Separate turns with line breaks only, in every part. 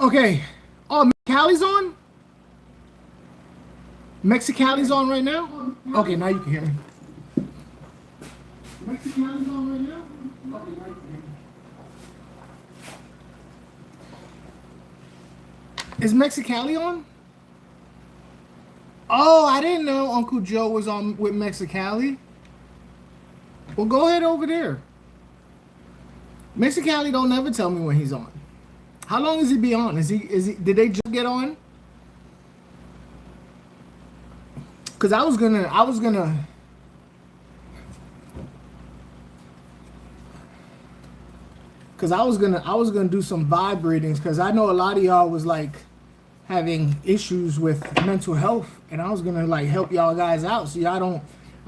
Okay. Oh, Mexicali's on? Mexicali's on right now? Okay, now you can hear me. Mexicali's on right now? Okay, now you can hear me. Is Mexicali on? Oh, I didn't know Uncle Joe was on with Mexicali. Well, go ahead over there. Mexicali don't never tell me when he's on. How long is he be on? Is he did they just get on? Cause I was gonna do some vibe readings, because I know a lot of y'all was like having issues with mental health, and I was gonna like help y'all guys out. So I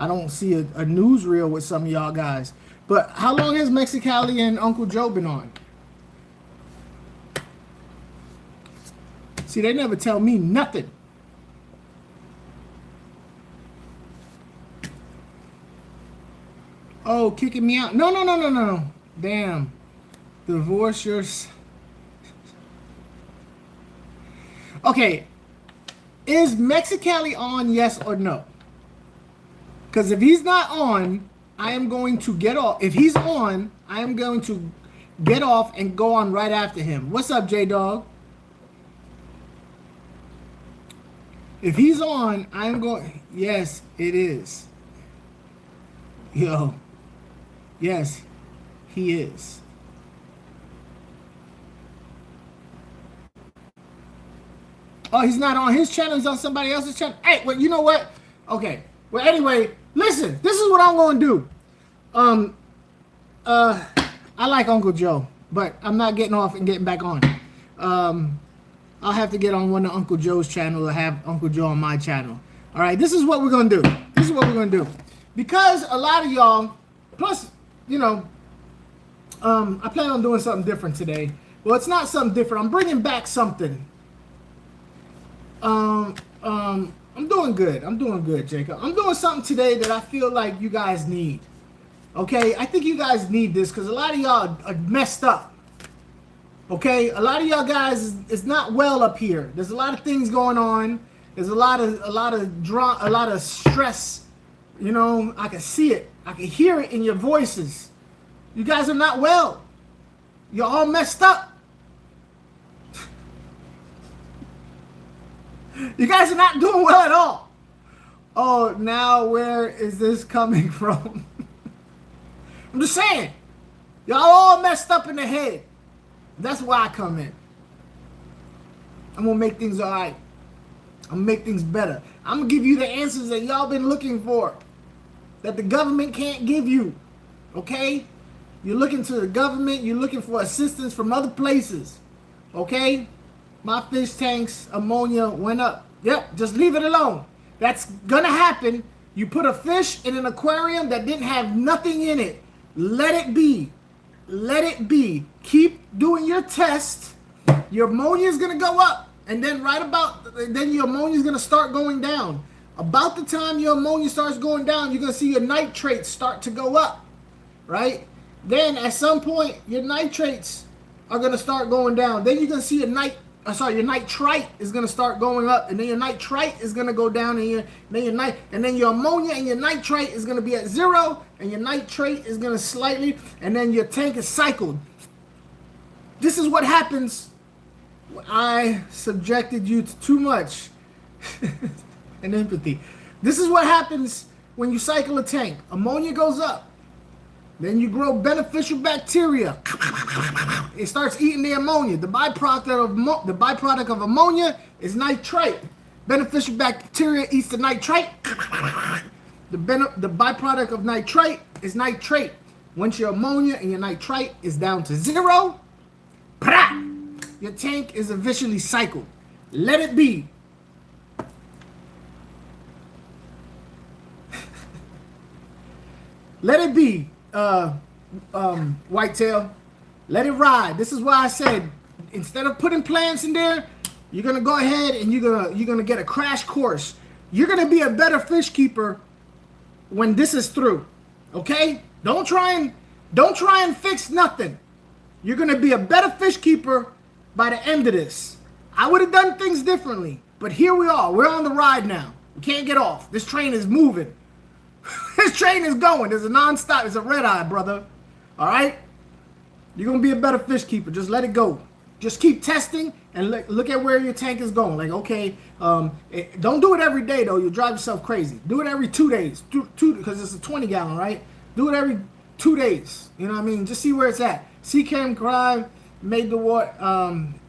don't see a newsreel with some of y'all guys. But how long has Mexicali and Uncle Joe been on? See, they never tell me nothing. Oh, kicking me out. No. Damn. Divorce yours. Okay. Is Mexicali on, yes or no? Because if he's not on, I am going to get off. If he's on, I am going to get off and go on right after him. What's up, J-Dog? If he's on, I'm going. Yes, it is. Yo. Yes, he is. Oh, he's not on his channel. He's on somebody else's channel. Hey, well, you know what? Okay. Well, anyway, listen. This is what I'm going to do. I like Uncle Joe, but I'm not getting off and getting back on. I'll have to get on one of Uncle Joe's channel or have Uncle Joe on my channel. All right, this is what we're going to do. This is what we're going to do. Because a lot of y'all, plus, you know, I plan on doing something different today. Well, it's not something different. I'm bringing back something. I'm doing good. I'm doing good, Jacob. I'm doing something today that I feel like you guys need. Okay? I think you guys need this because a lot of y'all are messed up. Okay, a lot of y'all guys is not well up here. There's a lot of things going on. There's a lot of stress. You know, I can see it. I can hear it in your voices. You guys are not well. You're all messed up. You guys are not doing well at all. Oh, now where is this coming from? I'm just saying. Y'all all messed up in the head. That's why I come in. I'm going to make things all right. I'm going to make things better. I'm going to give you the answers that y'all been looking for, that the government can't give you. Okay? You're looking to the government. You're looking for assistance from other places. Okay? My fish tanks, ammonia went up. Yep, just leave it alone. That's going to happen. You put a fish in an aquarium that didn't have nothing in it. Let it be. Let it be. Keep doing your test. Your ammonia is going to go up. And then then your ammonia is going to start going down. About the time your ammonia starts going down, you're going to see your nitrates start to go up. Right? Then at some point, your nitrates are going to start going down. Then you're going to see your nitrite is going to start going up. And then your nitrite is going to go down. And then your ammonia and your nitrite is going to be at 0. And your nitrate is going to slightly. And then your tank is cycled. This is what happens when I subjected you to too much and empathy. This is what happens when you cycle a tank. Ammonia goes up. Then you grow beneficial bacteria. It starts eating the ammonia. The byproduct of ammonia is nitrite. Beneficial bacteria eats the nitrite. The byproduct of nitrite is nitrate. Once your ammonia and your nitrite is down to 0, your tank is officially cycled. Let it be. Let it be, whitetail. Let it ride. This is why I said, instead of putting plants in there, you're gonna go ahead and you're gonna get a crash course. You're gonna be a better fish keeper when this is through. Okay? Don't try and fix nothing. You're gonna be a better fish keeper by the end of this. I would have done things differently, but here we are. We're on the ride now. We can't get off. This train is moving. This train is going. There's a non-stop. It's a red eye, brother. All right? You're going to be a better fish keeper. Just let it go. Just keep testing and look at where your tank is going. Like, okay, don't do it every day, though. You'll drive yourself crazy. Do it every 2 days. Because it's a 20-gallon, right? Do it every 2 days. You know what I mean? Just see where it's at. Seachem Crime made the water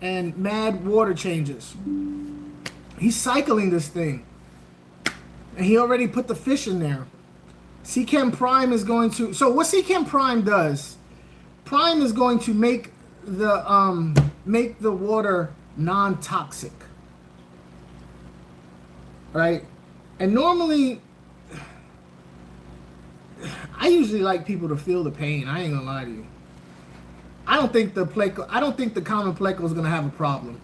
and mad water changes. He's cycling this thing. And he already put the fish in there. Seachem Prime is going to... So what Seachem Prime does, Prime is going to make the water non-toxic. Right? And normally, I usually like people to feel the pain. I ain't gonna lie to you. I don't think the common pleco is gonna have a problem.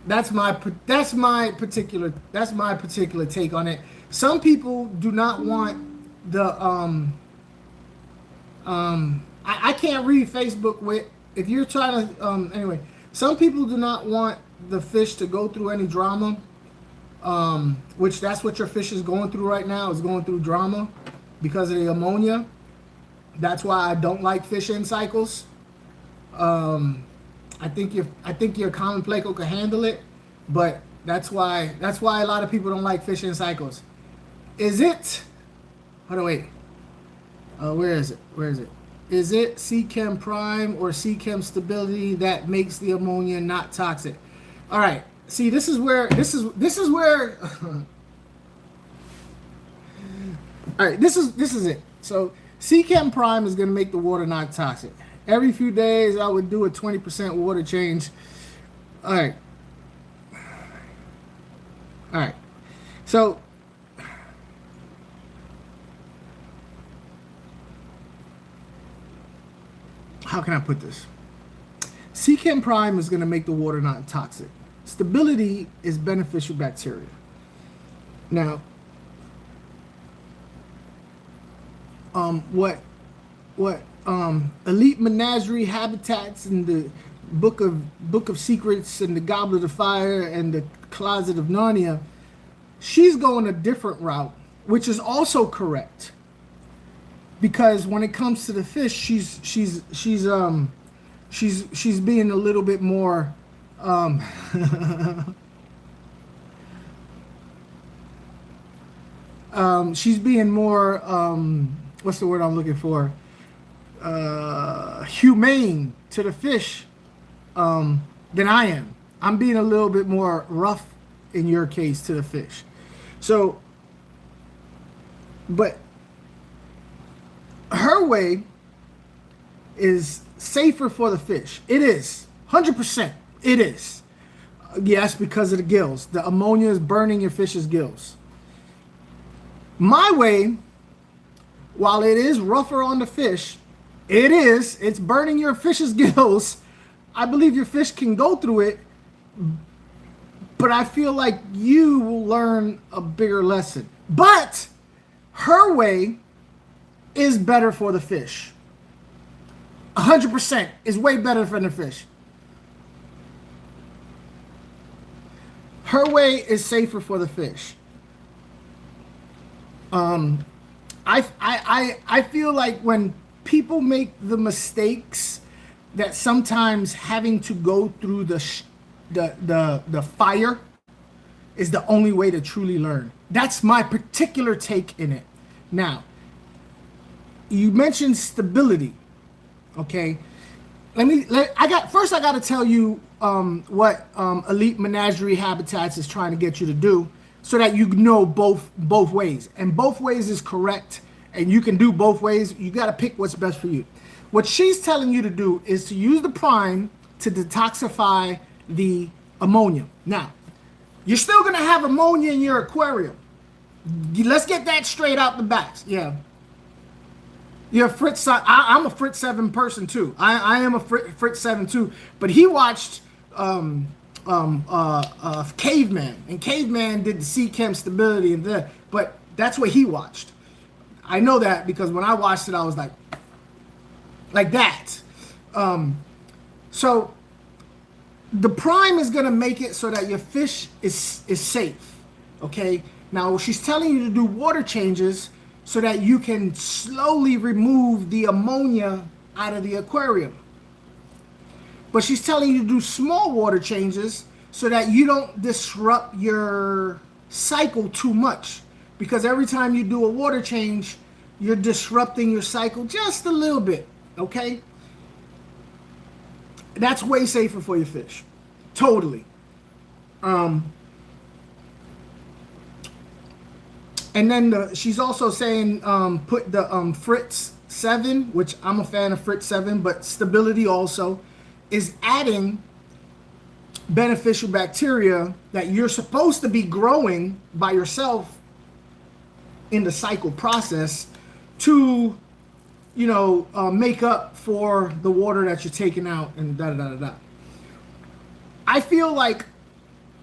That's my particular take on it. Some people do not want the I can't read Facebook with if you're trying to anyway. Some people do not want the fish to go through any drama, which that's what your fish is going through right now, is going through drama because of the ammonia. That's why I don't like fish in cycles. I think your common pleco can handle it, but that's why a lot of people don't like fish in cycles. Is it? Hold on, wait. Where is it? Is it Seachem Prime or Seachem Stability that makes the ammonia not toxic? All right. See, this is where. All right. This is it. So Seachem Prime is going to make the water not toxic. Every few days, I would do a 20% water change. All right. So how can I put this? Seachem Prime is going to make the water not toxic. Stability is beneficial bacteria. Now, what Elite Menagerie Habitats and the Book of Secrets and the Goblet of Fire and the Closet of Narnia, she's going a different route, which is also correct. Because when it comes to the fish, she's being a little bit more she's being more what's the word I'm looking for? Humane to the fish than I am. I'm being a little bit more rough in your case to the fish. So, but her way is safer for the fish. It is 100%. It is. Yes, because of the gills. The ammonia is burning your fish's gills. My way, while it is rougher on the fish, it's burning your fish's gills. I believe your fish can go through it, but I feel like you will learn a bigger lesson. But her way is better for the fish. 100% is way better for the fish. Her way is safer for the fish. I feel like when people make the mistakes that sometimes having to go through the fire is the only way to truly learn. That's my particular take in it. Now, you mentioned stability. Okay, I got to tell you what Elite Menagerie Habitats is trying to get you to do, so that you know both ways, and both ways is correct, and you can do both ways. You got to pick what's best for you. What she's telling you to do is to use the prime to detoxify the ammonia. Now, you're still gonna have ammonia in your aquarium. Let's get that straight out the box. Yeah. You're a Fritz. I'm a Fritz 7 person too. I am a Fritz 7 too. But he watched Caveman, and Caveman did the Seachem Stability and the. But that's what he watched. I know that because when I watched it, I was like that. So the prime is going to make it so that your fish is safe. Okay. Now she's telling you to do water changes so that you can slowly remove the ammonia out of the aquarium. But she's telling you to do small water changes so that you don't disrupt your cycle too much. Because every time you do a water change, you're disrupting your cycle just a little bit. Okay? That's way safer for your fish. Totally. And then she's also saying put the Fritz 7, which I'm a fan of Fritz 7, but stability also is adding beneficial bacteria that you're supposed to be growing by yourself in the cycle process to, you know, make up for the water that you're taking out and da-da-da-da-da. I feel like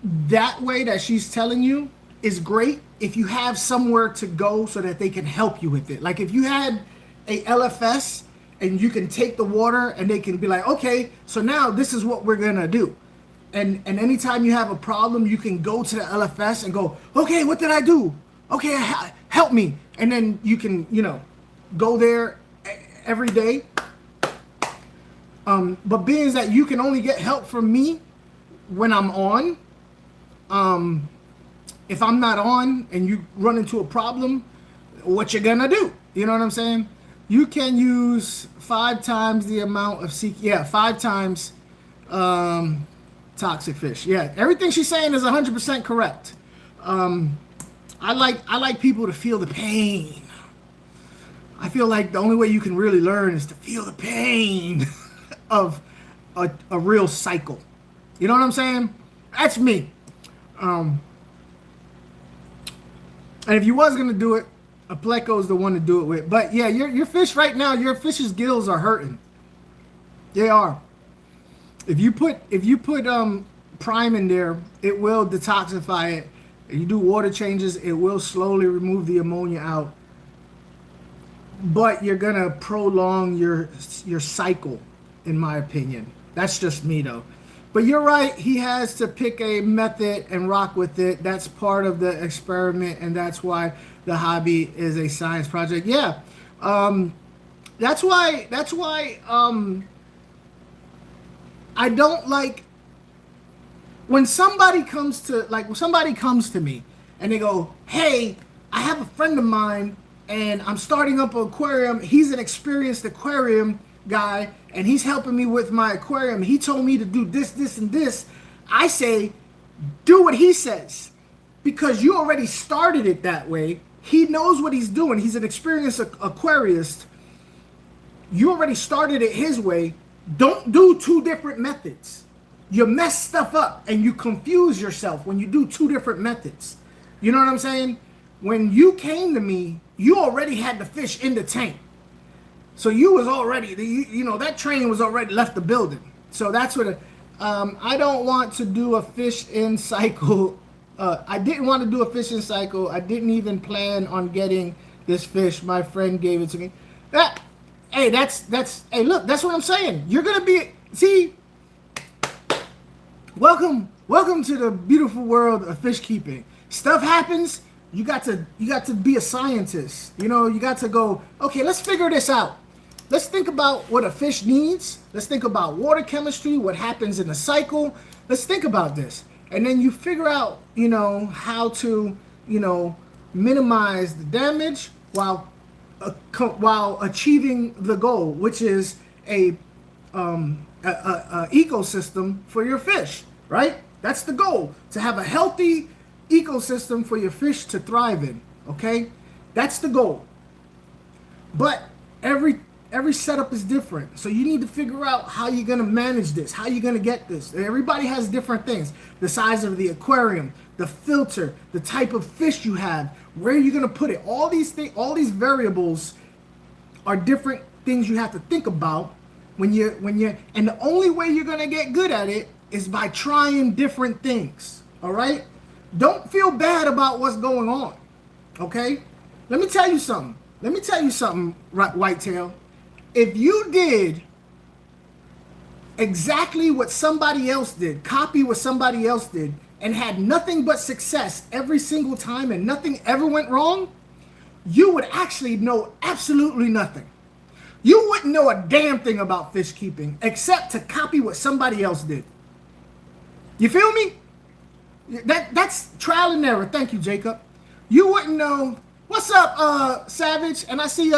that way that she's telling you is great if you have somewhere to go so that they can help you with it. Like if you had a LFS and you can take the water and they can be like, okay, so now this is what we're gonna do. And anytime you have a problem, you can go to the LFS and go, okay, what did I do? Okay, help me. And then you can, you know, go there every day. But being that you can only get help from me when I'm on, if I'm not on and you run into a problem, what you're gonna do? You know what I'm saying? You can use 5 times the amount of 5 times toxic fish. Yeah, everything she's saying is 100% correct. I like people to feel the pain. I feel like the only way you can really learn is to feel the pain of a real cycle. You know what I'm saying? That's me. And if you was gonna do it, a pleco is the one to do it with. But yeah, your fish right now, your fish's gills are hurting. They are. If you put prime in there, it will detoxify it. If you do water changes, it will slowly remove the ammonia out. But you're gonna prolong your cycle, in my opinion. That's just me though. But you're right, he has to pick a method and rock with it. That's part of the experiment, and that's why the hobby is a science project. Yeah. That's why I don't like when somebody comes to me and they go, hey, I have a friend of mine and I'm starting up an aquarium. He's an experienced aquarium guy and he's helping me with my aquarium. He told me to do this, this, and this. I say, do what he says, because you already started it that way. He knows what he's doing. He's an experienced aquarist. You already started it his way. Don't do 2 different methods. You mess stuff up and you confuse yourself when you do 2 different methods. You know what I'm saying? When you came to me, you already had the fish in the tank. So you was already, you know, that train was already left the building. So that's what I don't want to do a fish in cycle. I didn't want to do a fishing cycle. I didn't even plan on getting this fish. My friend gave it to me. Hey, hey, look, that's what I'm saying. You're gonna be, see, welcome to the beautiful world of fish keeping. Stuff happens. You got to be a scientist. You know, you got to go, okay, let's figure this out. Let's think about what a fish needs. Let's think about water chemistry, what happens in the cycle. Let's think about this. And then you figure out, you know, how to, you know, minimize the damage while achieving the goal, which is a ecosystem for your fish, right? That's the goal, to have a healthy ecosystem for your fish to thrive in, okay? That's the goal. But every setup is different. So you need to figure out how you're going to manage this, how you're going to get this. Everybody has different things. The size of the aquarium, the filter, the type of fish you have, where you're going to put it. All these things, all these variables are different things you have to think about when you're, and the only way you're going to get good at it is by trying different things. All right? Don't feel bad about what's going on. Okay? Let me tell you something. Let me tell you something, Whitetail. If you did exactly what somebody else did, copy what somebody else did, and had nothing but success every single time and nothing ever went wrong, you would actually know absolutely nothing. You wouldn't know a damn thing about fish keeping except to copy what somebody else did. You feel me? That's trial and error. Thank you, Jacob. You wouldn't know. What's up, Savage? And I see,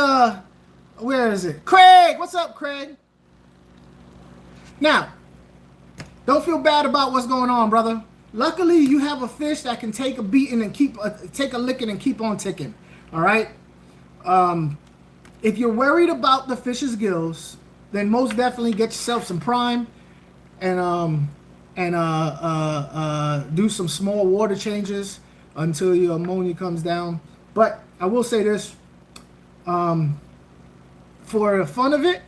where is it? Craig. What's up, Craig? Now, don't feel bad about what's going on, brother. Luckily, you have a fish that can take a beating and take a licking and keep on ticking. All right. If you're worried about the fish's gills, then most definitely get yourself some prime and do some small water changes until your ammonia comes down. But I will say this, for the fun of it,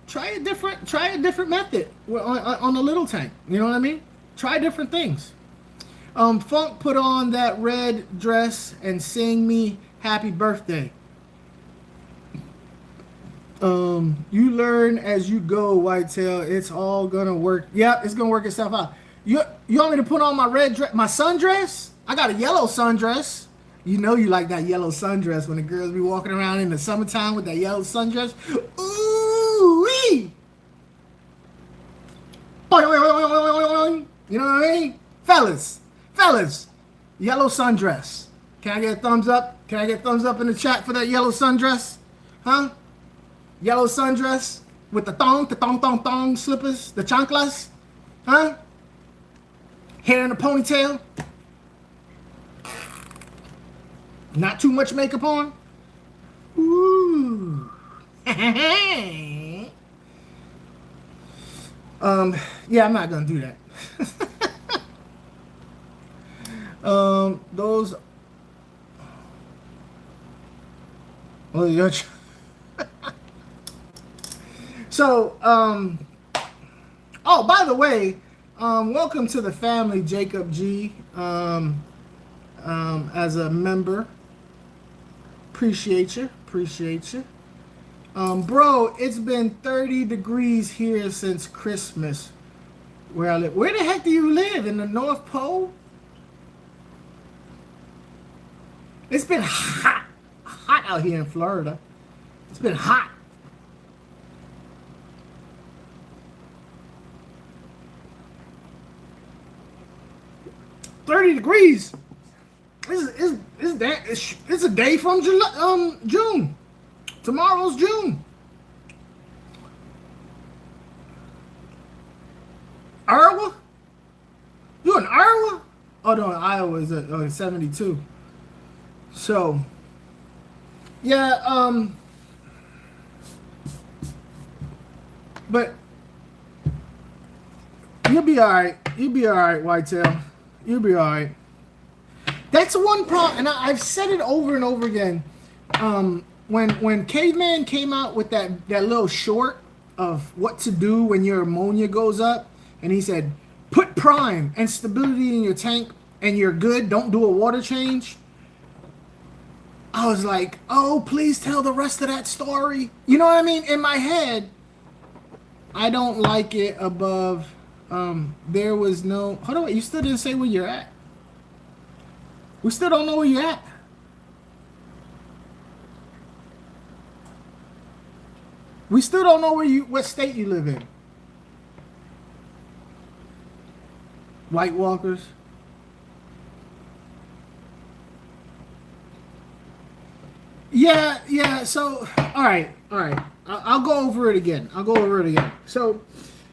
try a different method on a little tank. You know what I mean? Try different things. Funk put on that red dress and sing me happy birthday. You learn as you go, Whitetail. It's all gonna work. Yep, it's gonna work itself out. You want me to put on my red dress, my sundress? I got a yellow sundress. You know you like that yellow sundress when the girls be walking around in the summertime with that yellow sundress. Ooh-wee! You know what I mean? Fellas, yellow sundress. Can I get a thumbs up? Can I get thumbs up in the chat for that yellow sundress? Huh? Yellow sundress with the thong slippers, the chanclas? Huh? Hair in a ponytail? Not too much makeup on? Ooh. Yeah, I'm not gonna do that. Those. Oh, you're. So, oh, by the way, welcome to the family, Jacob G. As a member, appreciate you. Bro, it's been 30 degrees here since Christmas where I live. Where the heck do you live? In the North Pole? It's been hot out here in Florida. It's been hot. $30 degrees. It's a day from June. Tomorrow's June. Iowa? You in Iowa? Oh no, Iowa is at 72. So, yeah. But you'll be all right. You'll be all right, Whitetail. You'll be all right. That's one problem, and I've said it over and over again. When Caveman came out with that little short of what to do when your ammonia goes up, and he said, put prime and stability in your tank, and you're good. Don't do a water change. I was like, oh, please tell the rest of that story. You know what I mean? In my head, I don't like it above. There was no. Hold on, you still didn't say where you're at. We still don't know where you're at. We still don't know what state you live in. White Walkers. Yeah. So, all right. I'll go over it again. So,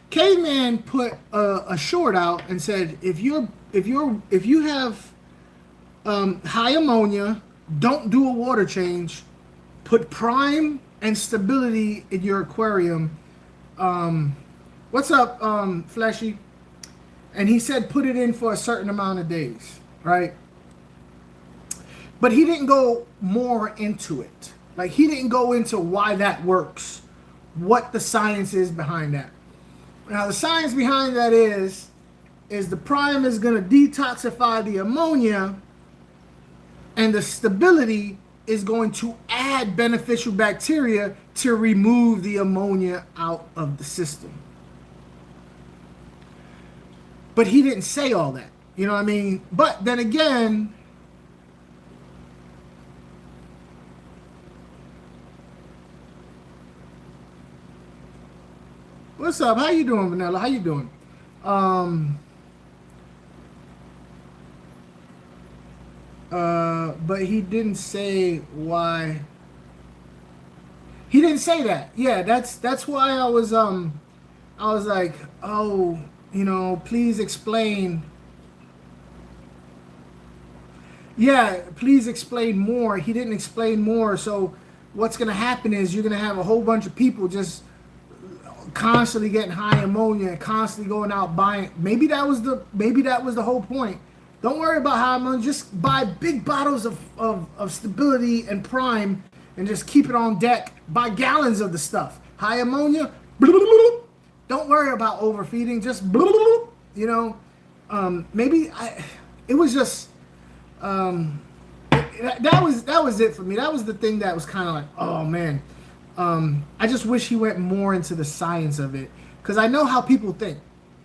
Caveman put a short out and said, if you have high ammonia, don't do a water change. Put prime and stability in your aquarium. What's up, Fleshy? And he said put it in for a certain amount of days, right? But he didn't go more into it. Like, he didn't go into why that works, what the science is behind that. Now, the science behind that is the prime is going to detoxify the ammonia, and the stability is going to add beneficial bacteria to remove the ammonia out of the system. But he didn't say all that. You know what I mean? But then again, what's up? How you doing, Vanilla? How you doing? But he didn't say why. He didn't say that. Yeah, that's why I was like, oh, you know, please explain. Yeah, please explain more. He didn't explain more. So what's gonna happen is you're gonna have a whole bunch of people just constantly getting high ammonia and constantly going out buying. Maybe that was the whole point. Don't worry about high ammonia. Just buy big bottles of stability and prime and just keep it on deck. Buy gallons of the stuff. High ammonia. Don't worry about overfeeding. Just you know. It was just that was it for me. That was the thing that was kind of like, oh man. I just wish he went more into the science of it, because I know how people think.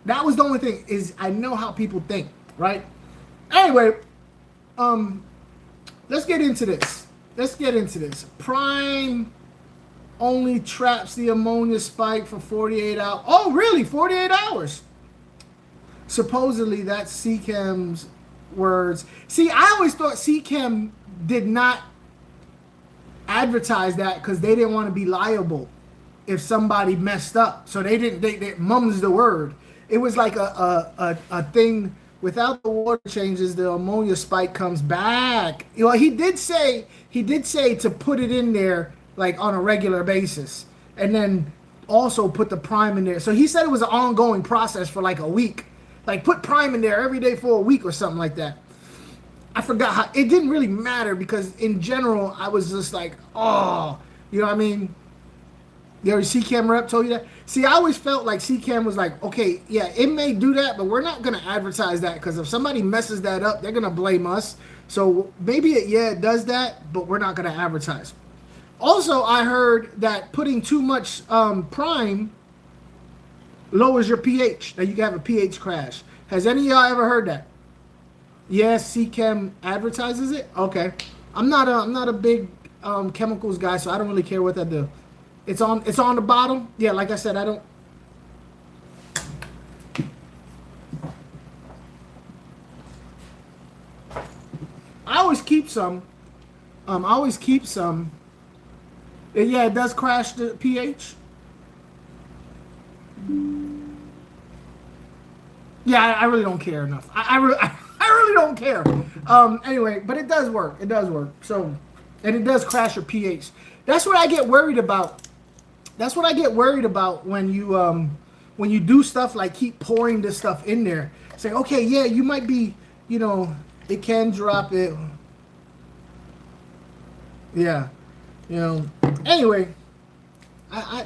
That was the only thing, is I know how people think, right? Anyway, let's get into this. Prime only traps the ammonia spike for 48 hours. Oh, really? 48 hours? Supposedly, that's CChem's words. See, I always thought CChem did not advertise that because they didn't want to be liable if somebody messed up. So they mum's the word. It was like a thing. Without the water changes, the ammonia spike comes back. You know, he did say to put it in there like on a regular basis, and then also put the prime in there. So he said it was an ongoing process for like a week. Like put prime in there every day for a week or something like that. I forgot how. It didn't really matter because in general I was just like, oh, you know what I mean? Your CChem rep told you that? See, I always felt like CChem was like, okay, yeah, it may do that, but we're not going to advertise that because if somebody messes that up, they're going to blame us. So maybe it does that, but we're not going to advertise. Also, I heard that putting too much prime lowers your pH, that you can have a pH crash. Has any of y'all ever heard that? Yes, CChem advertises it? Okay. I'm not a big chemicals guy, so I don't really care what that do. It's on the bottom. Yeah, like I said, I don't. I always keep some. Yeah, it does crash the pH. Yeah, I really don't care enough. I really don't care. Anyway, but it does work. It does work. So, and it does crash your pH. That's what I get worried about. That's what I get worried about when you do stuff like keep pouring this stuff in there. Say, okay, yeah, you might be, you know, it can drop it. Yeah, you know. Anyway, I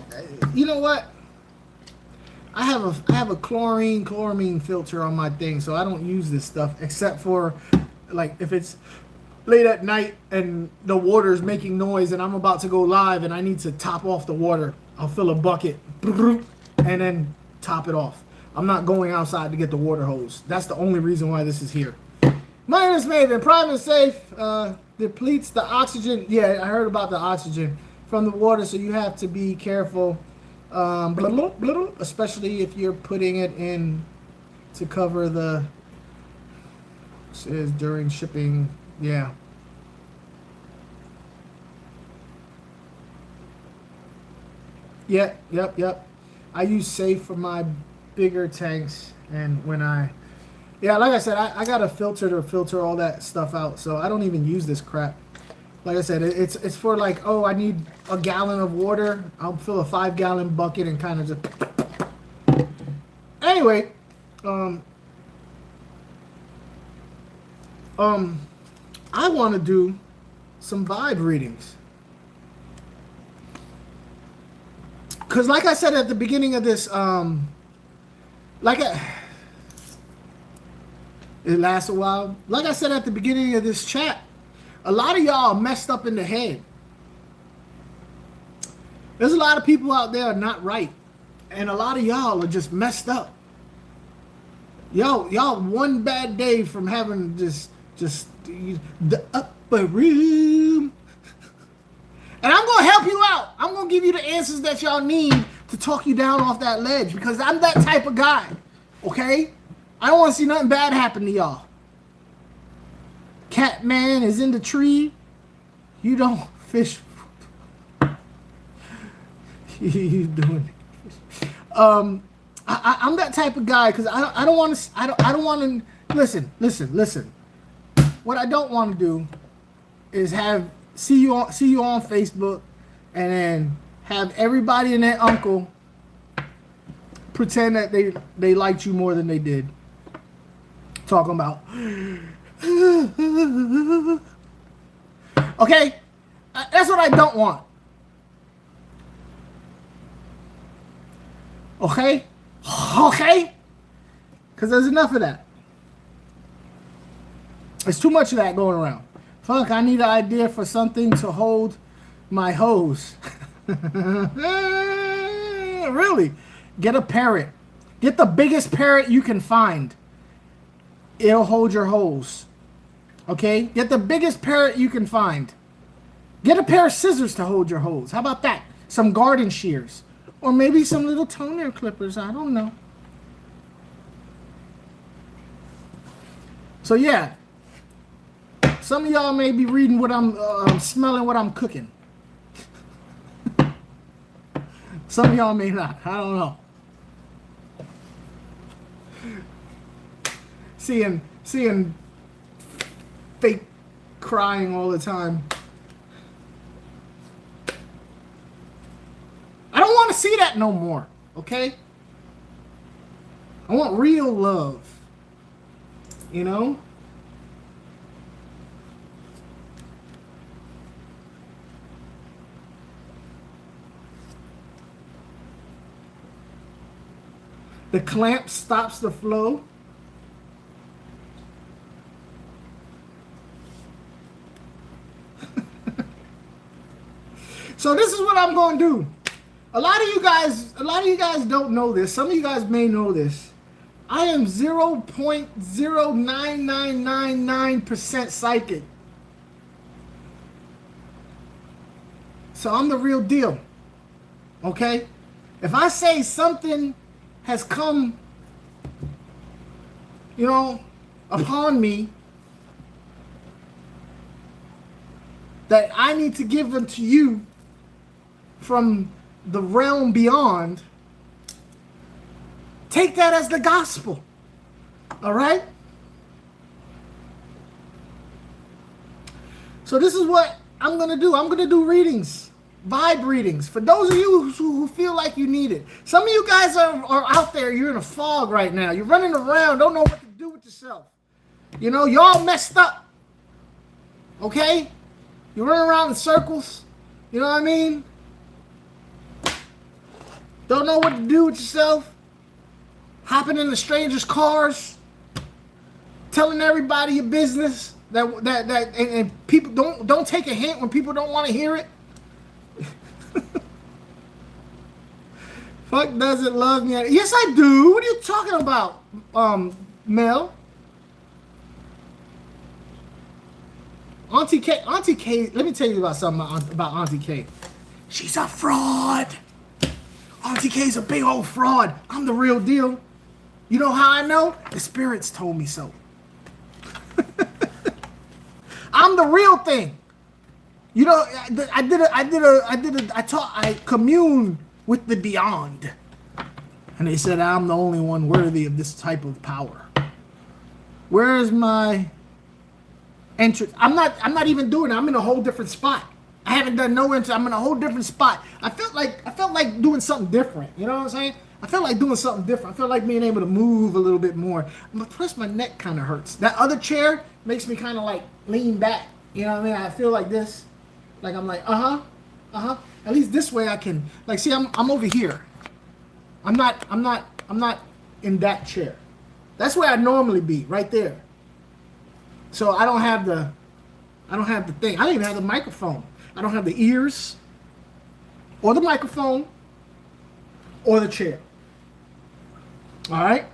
you know what? I have a chloramine filter on my thing, so I don't use this stuff except for like if it's late at night and the water's making noise and I'm about to go live and I need to top off the water. I'll fill a bucket and then top it off. I'm not going outside to get the water hose. That's the only reason why this is here. My name is Maven. Prime and safe depletes the oxygen. Yeah, I heard about the oxygen from the water, so you have to be careful. Especially if you're putting it in to cover the, says during shipping. Yeah. Yep. I use safe for my bigger tanks, and when yeah, like I said, I got a filter to filter all that stuff out, so I don't even use this crap. Like I said, it's for like, oh, I need a gallon of water. I'll fill a 5-gallon bucket and kind of just. Anyway, I want to do some vibe readings. Because like I said at the beginning of this, it lasts a while. Like I said at the beginning of this chat, A lot of y'all are messed up in the head. There's a lot of people out there not right. And a lot of y'all are just messed up. Y'all one bad day from having just the upper room. And I'm going to help you out. I'm going to give you the answers that y'all need to talk you down off that ledge. Because I'm that type of guy. Okay? I don't want to see nothing bad happen to y'all. Catman is in the tree. You don't fish. You doing it. I'm that type of guy because I don't want to. I don't want to. Listen. What I don't want to do is see you on Facebook and then have everybody and their uncle pretend that they liked you more than they did. Talking about. Okay, that's what I don't want. Okay? Because there's enough of that. There's too much of that going around. Funk, I need an idea for something to hold my hose. Really? Get a parrot. Get the biggest parrot you can find. It'll hold your hose. Okay? Get the biggest parrot you can find. Get a pair of scissors to hold your hose. How about that? Some garden shears. Or maybe some little toenail clippers. I don't know. So yeah. Some of y'all may be reading what I'm smelling what I'm cooking. Some of y'all may not. I don't know. Seeing fake crying all the time. I don't want to see that no more, okay? I want real love, you know? The clamp stops the flow. So this is what I'm going to do. A lot of you guys don't know this. Some of you guys may know this. I am 0.09999% psychic. So I'm the real deal. Okay? If I say something has come, upon me that I need to give them to you from the realm beyond, take that as the gospel. All right? So this is what I'm going to do. I'm going to do readings, vibe readings, for those of you who feel like you need it. Some of you guys are out there, you're in a fog right now. You're running around, don't know what to do with yourself. Y'all messed up. Okay? You're running around in circles. You know what I mean? Don't know what to do with yourself. Hopping into strangers' cars. Telling everybody your business. And people don't take a hint when people don't want to hear it. Fuck doesn't love me. Yes, I do. What are you talking about, Mel? Auntie K, let me tell you about something about Auntie K. She's a fraud. Auntie K's a big old fraud. I'm the real deal. You know how I know? The spirits told me so. I'm the real thing. I commune with the beyond. And they said I'm the only one worthy of this type of power. Where is my entrance? I'm not even doing it. I'm in a whole different spot. I haven't done no entrance. I'm in a whole different spot. I felt like doing something different. You know what I'm saying? I felt like doing something different. I felt like being able to move a little bit more. But plus my neck kind of hurts. That other chair makes me kind of like lean back. You know what I mean? I feel like this. Like I'm like, At least this way I can, like, see, I'm over here. I'm not in that chair. That's where I normally be, right there. So I don't have the I don't have the thing. I don't even have the microphone. I don't have the ears or the microphone or the chair. All right?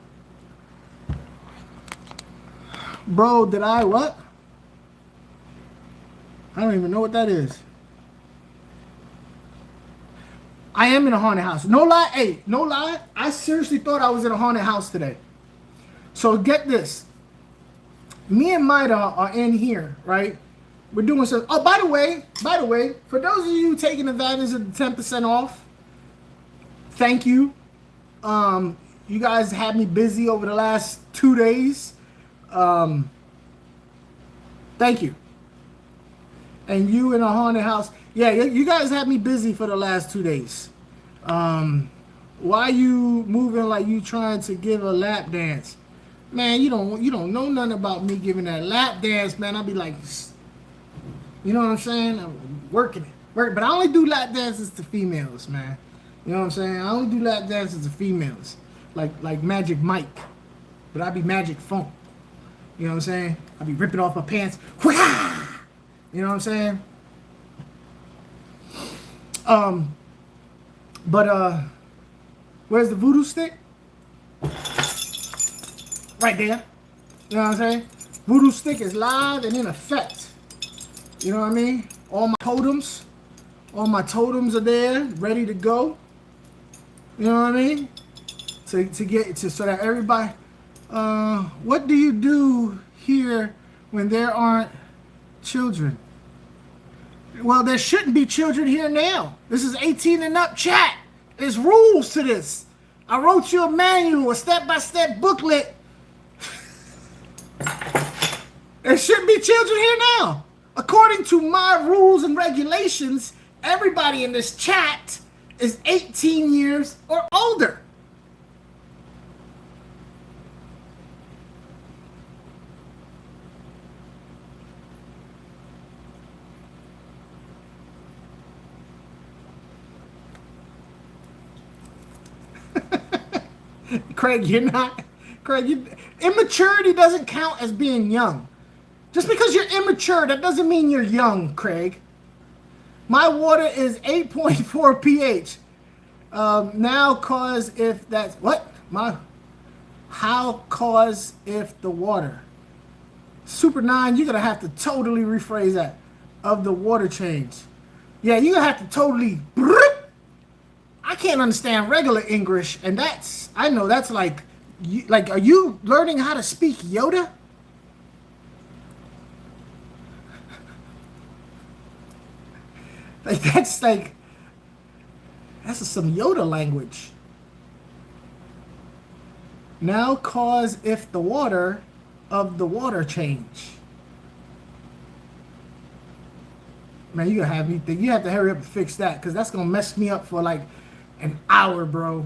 Bro, did I what? I don't even know what that is. I am in a haunted house. No lie. Hey, no lie. I seriously thought I was in a haunted house today. So get this. Me and Maida are in here, right? We're doing some. Oh, by the way, for those of you taking advantage of the 10% off, thank you. You guys had me busy over the last 2 days. Thank you. And you in a haunted house. Yeah, you guys had me busy for the last 2 days. Why you moving like you trying to give a lap dance? Man, you don't know nothing about me giving that lap dance, man. I'll be like, you know what I'm saying? I'm working it. But I only do lap dances to females, man. You know what I'm saying? I only do lap dances to females. Like Magic Mike. But I be Magic Funk. You know what I'm saying? I be ripping off my pants. You know what I'm saying? Where's the voodoo stick? Right there. You know what I'm saying? Voodoo stick is live and in effect. You know what I mean? All my totems are there, ready to go. You know what I mean? So that everybody. What do you do here when there aren't children? Well, there shouldn't be children here now. This is 18 and up chat. There's rules to this. I wrote you a manual, a step-by-step booklet. There shouldn't be children here now. According to my rules and regulations, everybody in this chat is 18 years or older. Craig, you're not. Craig, immaturity doesn't count as being young. Just because you're immature, that doesn't mean you're young, Craig. My water is 8.4 pH. Now, cause if that's what? How cause if the water? Super 9, you're gonna have to totally rephrase that. Of the water change. Yeah, you're gonna have to totally. I can't understand regular English, and I know that's like, are you learning how to speak Yoda? That's some Yoda language. Now cause if the water of the water change. Man, you gonna have me think. You have to hurry up and fix that, because that's gonna mess me up for like an hour, bro.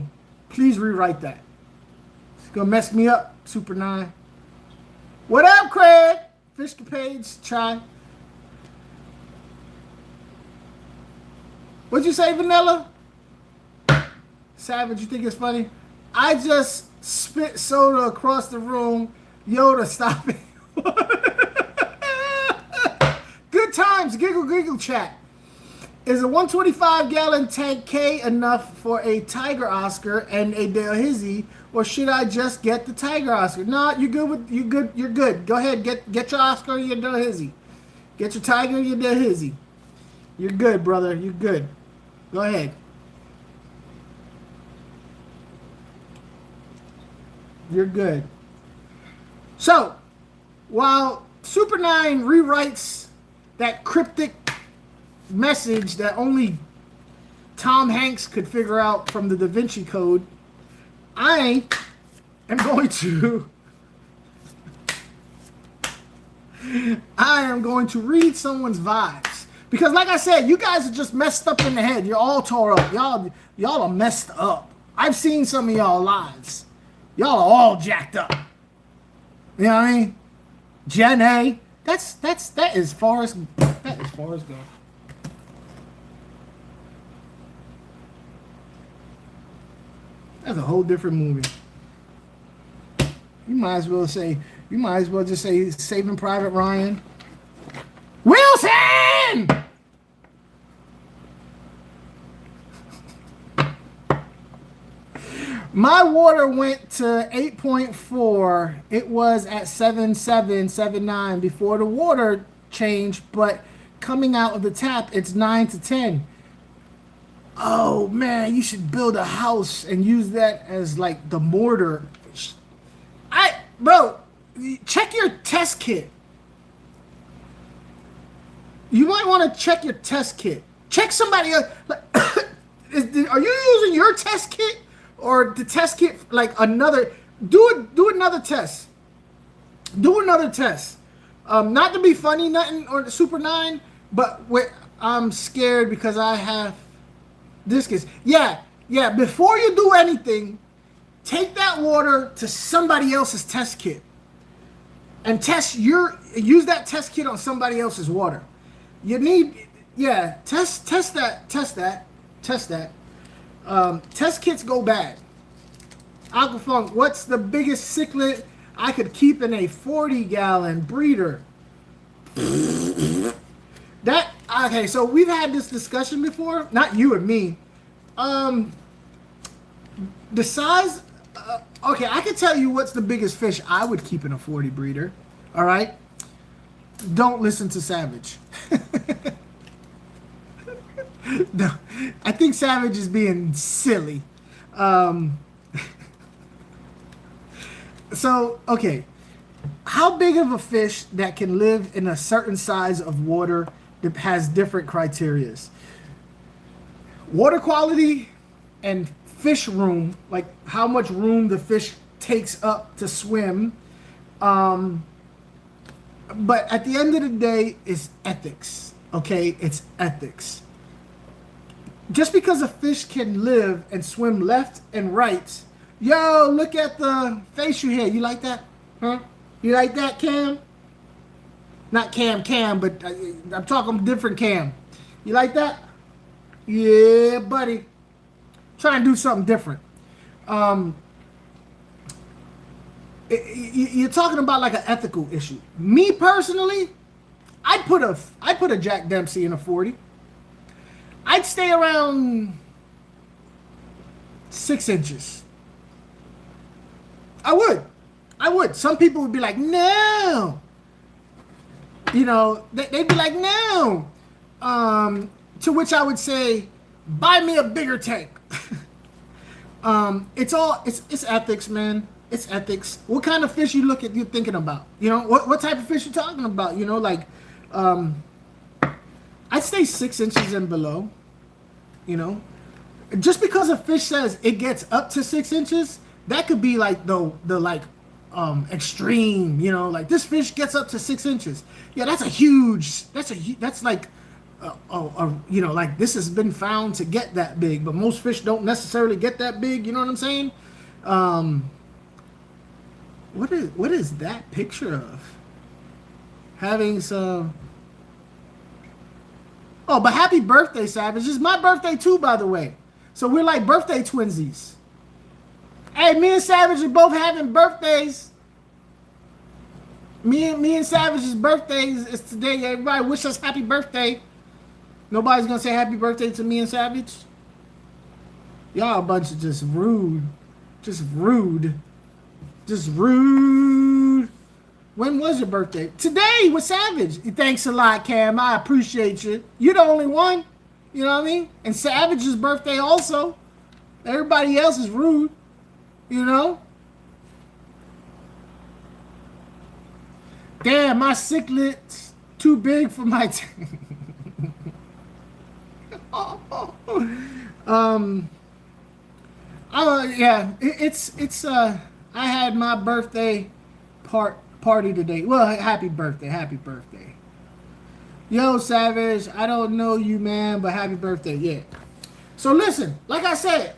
Please rewrite that. It's gonna mess me up, Super 9. What up, Craig? Fishkeeping, try. What'd you say, Vanilla? Savage, you think it's funny? I just spit soda across the room. Yoda, stop it. Good times, giggle chat. Is a 125-gallon tank K enough for a Tiger Oscar and a Delhizzy, or should I just get the Tiger Oscar? No, you're good. Go ahead, get your Oscar or your Delhizzy. Get your Tiger or your Delhizzy. You're good, brother. You're good. Go ahead. You're good. So, while Super 9 rewrites that cryptic message that only Tom Hanks could figure out from the Da Vinci Code, I am going to read someone's vibes, because like I said, you guys are just messed up in the head. You're all tore up. Y'all are messed up. I've seen some of y'all lives. Y'all are all jacked up. You know what I mean? Gen A. That is Forrest Gump. That's a whole different movie. You might as well just say Saving Private Ryan. Wilson! My water went to 8.4. It was at 7.7, 7.9 before the water changed, but coming out of the tap, it's 9 to 10. Oh man, you should build a house and use that as like the mortar. Bro, check your test kit. You might want to check your test kit. Check somebody else. Are you using your test kit? Or the test kit, like another, do another test. Do another test. Not to be funny, nothing, or Super 9, but I'm scared because I have discus. Yeah, before you do anything, take that water to somebody else's test kit. And use that test kit on somebody else's water. You need, test that. Test kits go bad. AQUA FUNK, what's the biggest cichlid I could keep in a 40-gallon breeder? Okay, so we've had this discussion before. Not you and me. The size... okay, I can tell you what's the biggest fish I would keep in a 40 breeder. All right? Don't listen to Savage. No, I think Savage is being silly. So, okay. How big of a fish that can live in a certain size of water that has different criterias? Water quality and fish room, like how much room the fish takes up to swim. But at the end of the day, it's ethics. Okay? It's ethics. Just because a fish can live and swim left and right, yo, look at the face you had. You like that? Huh? You like that, Cam? Not Cam, but I'm talking different Cam. You like that? Yeah, buddy. Try and do something different. You're talking about like an ethical issue. Me personally, I'd put a Jack Dempsey in a 40. I'd stay around 6 inches. I would. Some people would be like, no. You know, they'd be like, no. To which I would say, buy me a bigger tank. It's ethics, man. It's ethics. What kind of fish you thinking about? You know, what type of fish you talking about? You know, like, I'd stay 6 inches and below. You know, just because a fish says it gets up to 6 inches, that could be like the extreme. You know, like this fish gets up to 6 inches. Yeah, that's like, you know, like this has been found to get that big, but most fish don't necessarily get that big. You know what I'm saying? What is that picture of? Having some. Oh, but happy birthday, Savage. It's my birthday too, by the way. So we're like birthday twinsies. Hey, me and Savage are both having birthdays. Me and Savage's birthdays is today. Everybody wish us happy birthday. Nobody's gonna say happy birthday to me and Savage. Y'all a bunch of just rude. Just rude. When was your birthday? Today with Savage. Thanks a lot, Cam. I appreciate you. You're the only one. You know what I mean? And Savage's birthday also. Everybody else is rude. You know? Damn, my cichlid's too big for my I had my birthday party today. Well, happy birthday. Yo, Savage, I don't know you, man, but happy birthday, yeah. So listen, like I said,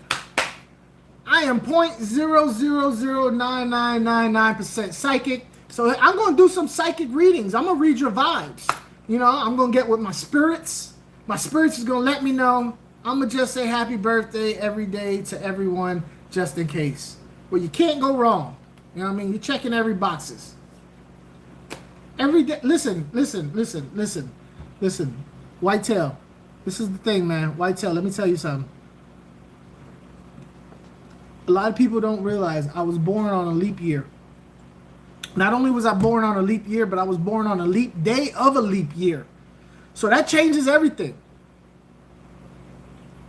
I am 0.0009999% psychic. So I'm going to do some psychic readings. I'm going to read your vibes. You know, I'm going to get with my spirits. My spirits is going to let me know. I'm going to just say happy birthday every day to everyone just in case. Well, you can't go wrong. You know what I mean? You're checking every boxes. Every day. Listen. Whitetail. This is the thing, man. Whitetail, let me tell you something. A lot of people don't realize I was born on a leap year. Not only was I born on a leap year, but I was born on a leap day of a leap year. So that changes everything.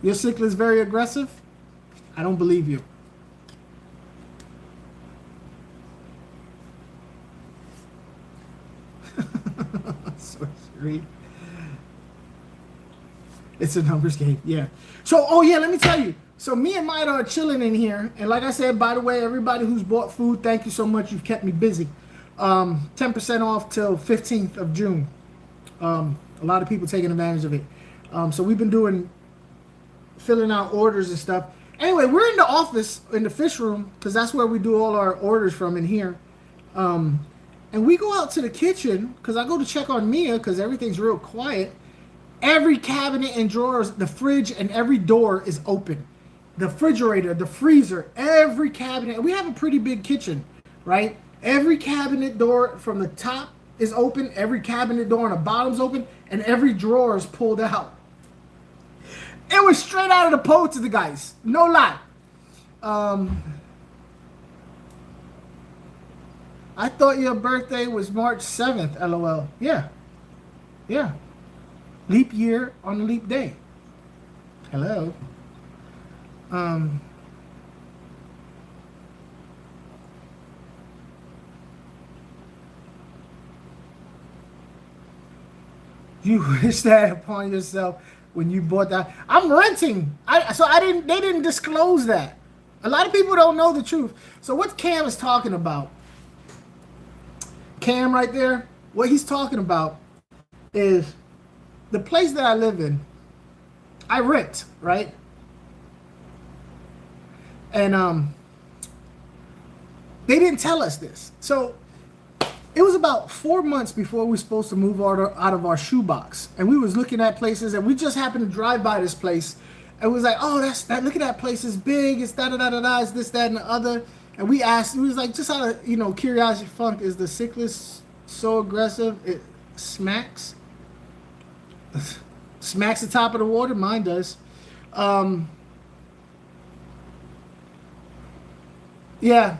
Your cichlid is very aggressive? I don't believe you. Sorcery. It's a numbers game, yeah. So, oh yeah, let me tell you. So me and Maida are chilling in here. And like I said, by the way, everybody who's bought food, thank you so much. You've kept me busy. 10% off till 15th of June. A lot of people taking advantage of it. So we've been filling out orders and stuff. Anyway, we're in the office, in the fish room, because that's where we do all our orders from in here. And we go out to the kitchen, because I go to check on Mia, because everything's real quiet. Every cabinet and drawers, the fridge and every door is open. The refrigerator, the freezer, every cabinet. We have a pretty big kitchen, right? Every cabinet door from the top is open. Every cabinet door on the bottom's open. And every drawer is pulled out. It was straight out of the poltergeist. No lie. I thought your birthday was March 7th, LOL. Yeah. Yeah. Leap year on a leap day. Hello. You wish that upon yourself when you bought that. I'm renting. They didn't disclose that. A lot of people don't know the truth. So what Cam is talking about, Cam right there, what he's talking about is the place that I live in, I rent, right? And they didn't tell us this. So it was about 4 months before we were supposed to move out of our shoebox. And we was looking at places, and we just happened to drive by this place. And we was like, oh, look at that place, is big, it's da-da-da-da-da, it's this, that, and the other. And we was like, just out of, curiosity, funk, is the cichlid so aggressive it smacks? Smacks the top of the water? Mine does. Yeah.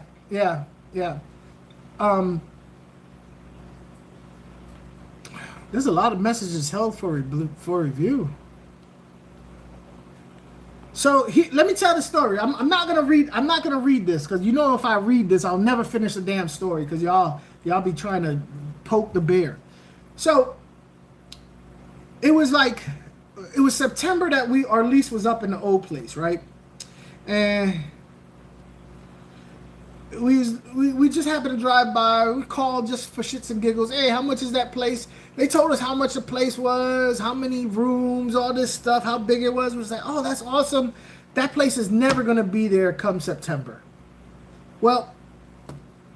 There's a lot of messages held for review. So let me tell the story. I'm not gonna read this, because if I read this, I'll never finish the damn story, because y'all be trying to poke the bear. So it was September that our lease was up in the old place, right? And we just happened to drive by. We called just for shits and giggles. Hey, how much is that place? They told us how much the place was, how many rooms, all this stuff, how big it was. We was like, oh, that's awesome. That place is never going to be there come September. Well,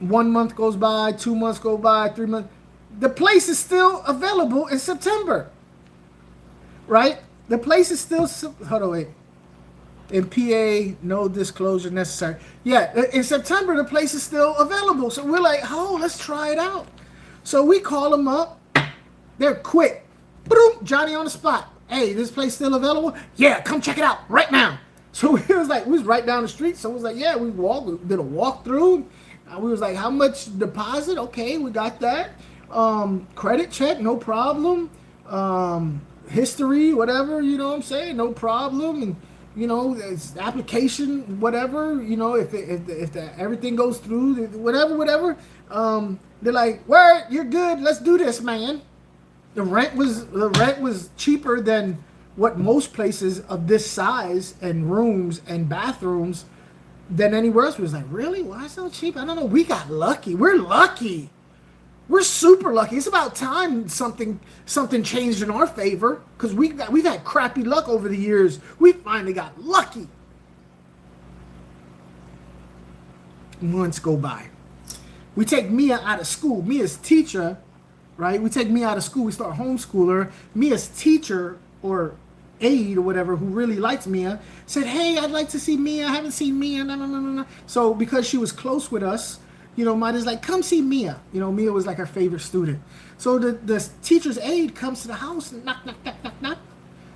1 month goes by, 2 months go by, 3 months. The place is still available in September. Right? The place is still... Hold on, wait. In PA, no disclosure necessary. Yeah, in September, the place is still available. So we're like, oh, let's try it out. So we call them up. They're quick. Boom, Johnny on the spot. Hey, this place still available? Yeah, come check it out right now. So we was right down the street. So it was like, yeah, we did a walkthrough. We was like, how much deposit? Okay, we got that. Credit check, no problem. History, whatever, what I'm saying, no problem. And it's application, whatever, if everything goes through, whatever. They're like, word, you're good. Let's do this, man. The rent was cheaper than what most places of this size and rooms and bathrooms than anywhere else. We was like, really? Why so cheap? I don't know. We got lucky. We're lucky. We're super lucky. It's about time something changed in our favor, because we've had crappy luck over the years. We finally got lucky. Months go by. We take Mia out of school. Mia's teacher, right? We take Mia out of school. We start homeschooler. Mia's teacher or aide or whatever, who really likes Mia, said, hey, I'd like to see Mia. I haven't seen Mia. No. So because she was close with us, you know, Maida's like, come see Mia. You know, Mia was like her favorite student. So the teacher's aide comes to the house and knock, knock, knock, knock, knock.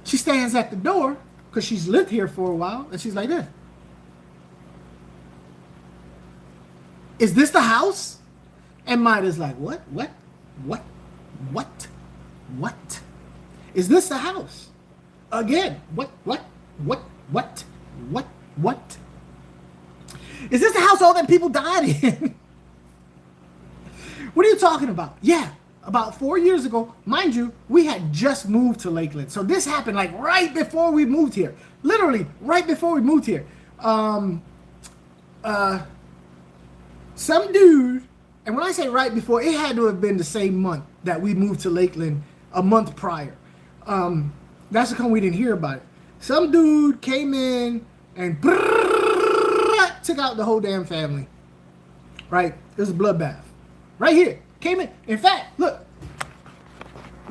She stands at the door because she's lived here for a while, and she's like this. Is this the house? And Maida's like, what? Is this the house? Again, what? Is this the house all them people died in? What are you talking about? Yeah, about 4 years ago, mind you, we had just moved to Lakeland. So this happened like right before we moved here. Literally, right before we moved here. Some dude, and when I say right before, it had to have been the same month that we moved to Lakeland, a month prior. That's the time we didn't hear about it. Some dude came in and took out the whole damn family. Right? It was a bloodbath. Right here. Came in. In fact, look.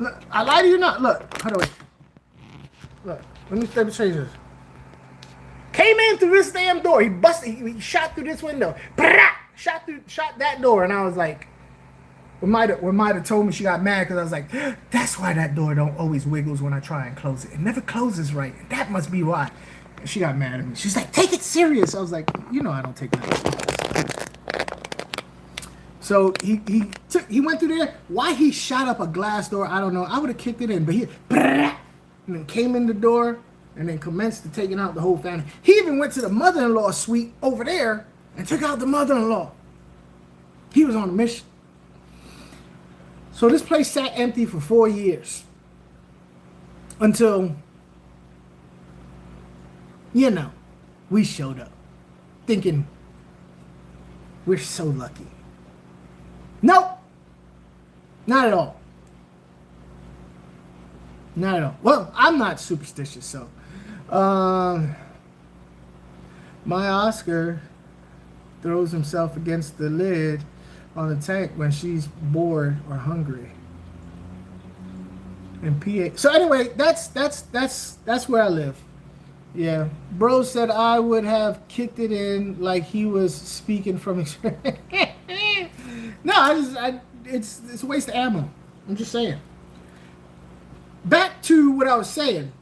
Look, I lie to you not. Look. Hold on. Wait. Look. Let me change this. Came in through this damn door. He busted. He shot through this window. Shot that door. And I was like, when Maida told me, she got mad because I was like, that's why that door don't always wiggles when I try and close it. It never closes right. That must be why. And she got mad at me. She's like, take it serious. I was like, you know I don't take that serious. So he went through there. Why he shot up a glass door, I don't know. I would have kicked it in. But he and then came in the door and then commenced to taking out the whole family. He even went to the mother-in-law suite over there and took out the mother-in-law. He was on a mission. So this place sat empty for 4 years. Until, you know, we showed up. Thinking, we're so lucky. Nope. Not at all. Not at all. Well, I'm not superstitious, so. My Oscar throws himself against the lid on the tank when she's bored or hungry. And PA. So anyway, that's where I live. Yeah. Bro said I would have kicked it in like he was speaking from experience. No, it's a waste of ammo. I'm just saying. Back to what I was saying.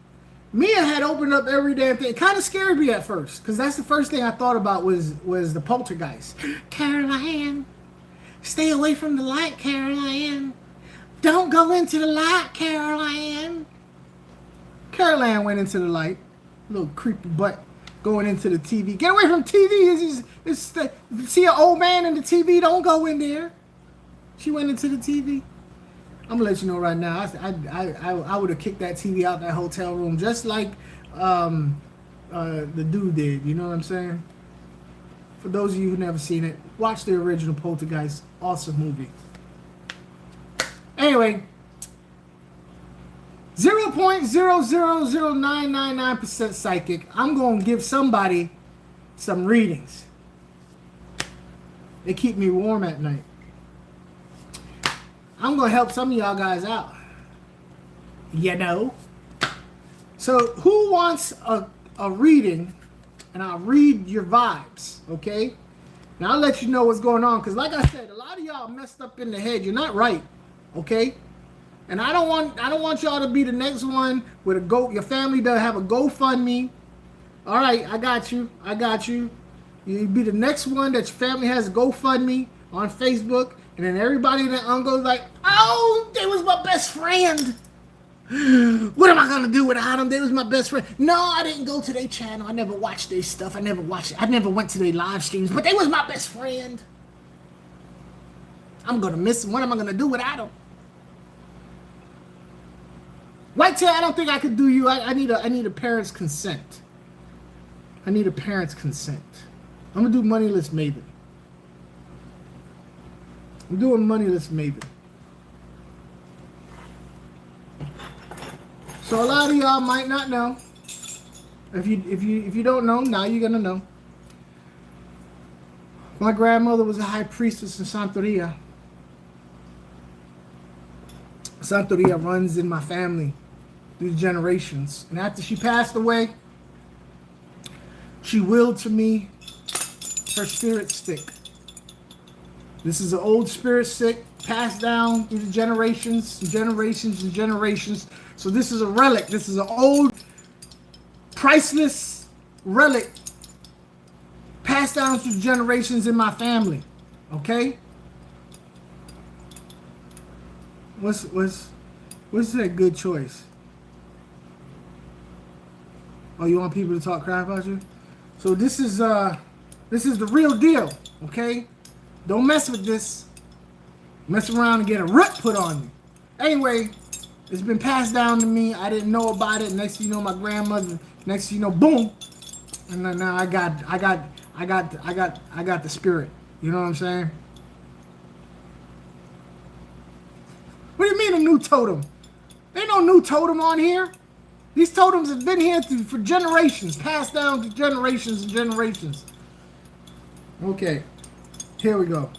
Mia had opened up every damn thing. It kind of scared me at first, because that's the first thing I thought about was the poltergeist. Caroline, stay away from the light, Caroline. Don't go into the light, Caroline. Caroline went into the light. Little creepy butt going into the TV. Get away from TV. See an old man in the TV, don't go in there. She went into the TV. I'm gonna let you know right now. I would have kicked that TV out that hotel room just like the dude did. You know what I'm saying? For those of you who never seen it, watch the original Poltergeist. Awesome movie. Anyway, 0.000999% psychic. I'm gonna give somebody some readings. They keep me warm at night. I'm going to help some of y'all guys out. You know? So, who wants a reading? And I'll read your vibes, okay? Now, I'll let you know what's going on. Because, like I said, a lot of y'all messed up in the head. You're not right, okay? And I don't want y'all to be the next one with your family to have a GoFundMe. All right, I got you. You be the next one that your family has a GoFundMe on Facebook. And then everybody in that goes like, oh, they was my best friend. What am I going to do without them? They was my best friend. No, I didn't go to their channel. I never watched their stuff. I never went to their live streams. But they was my best friend. I'm going to miss them. What am I going to do without them? Whitetail, I don't think I could do you. I need a parent's consent. I need a parent's consent. I'm going to do Moneyless Maven. I'm doing Moneyless Maven. So a lot of y'all might not know. If you don't know, now you're gonna know. My grandmother was a high priestess in Santeria. Santeria runs in my family through the generations. And after she passed away, she willed to me her spirit stick. This is an old spirit sick, passed down through the generations and generations and generations. So this is a relic. This is an old, priceless relic passed down through generations in my family. Okay? What's that good choice? Oh, you want people to talk crap about you? So this is the real deal, okay? Don't mess with this. Mess around and get a rip put on you. Anyway, it's been passed down to me. I didn't know about it. Next thing you know, my grandmother. Next thing you know, boom. And then now I got the spirit. You know what I'm saying? What do you mean a new totem? Ain't no new totem on here. These totems have been here for generations, passed down to generations and generations. Okay, here we go.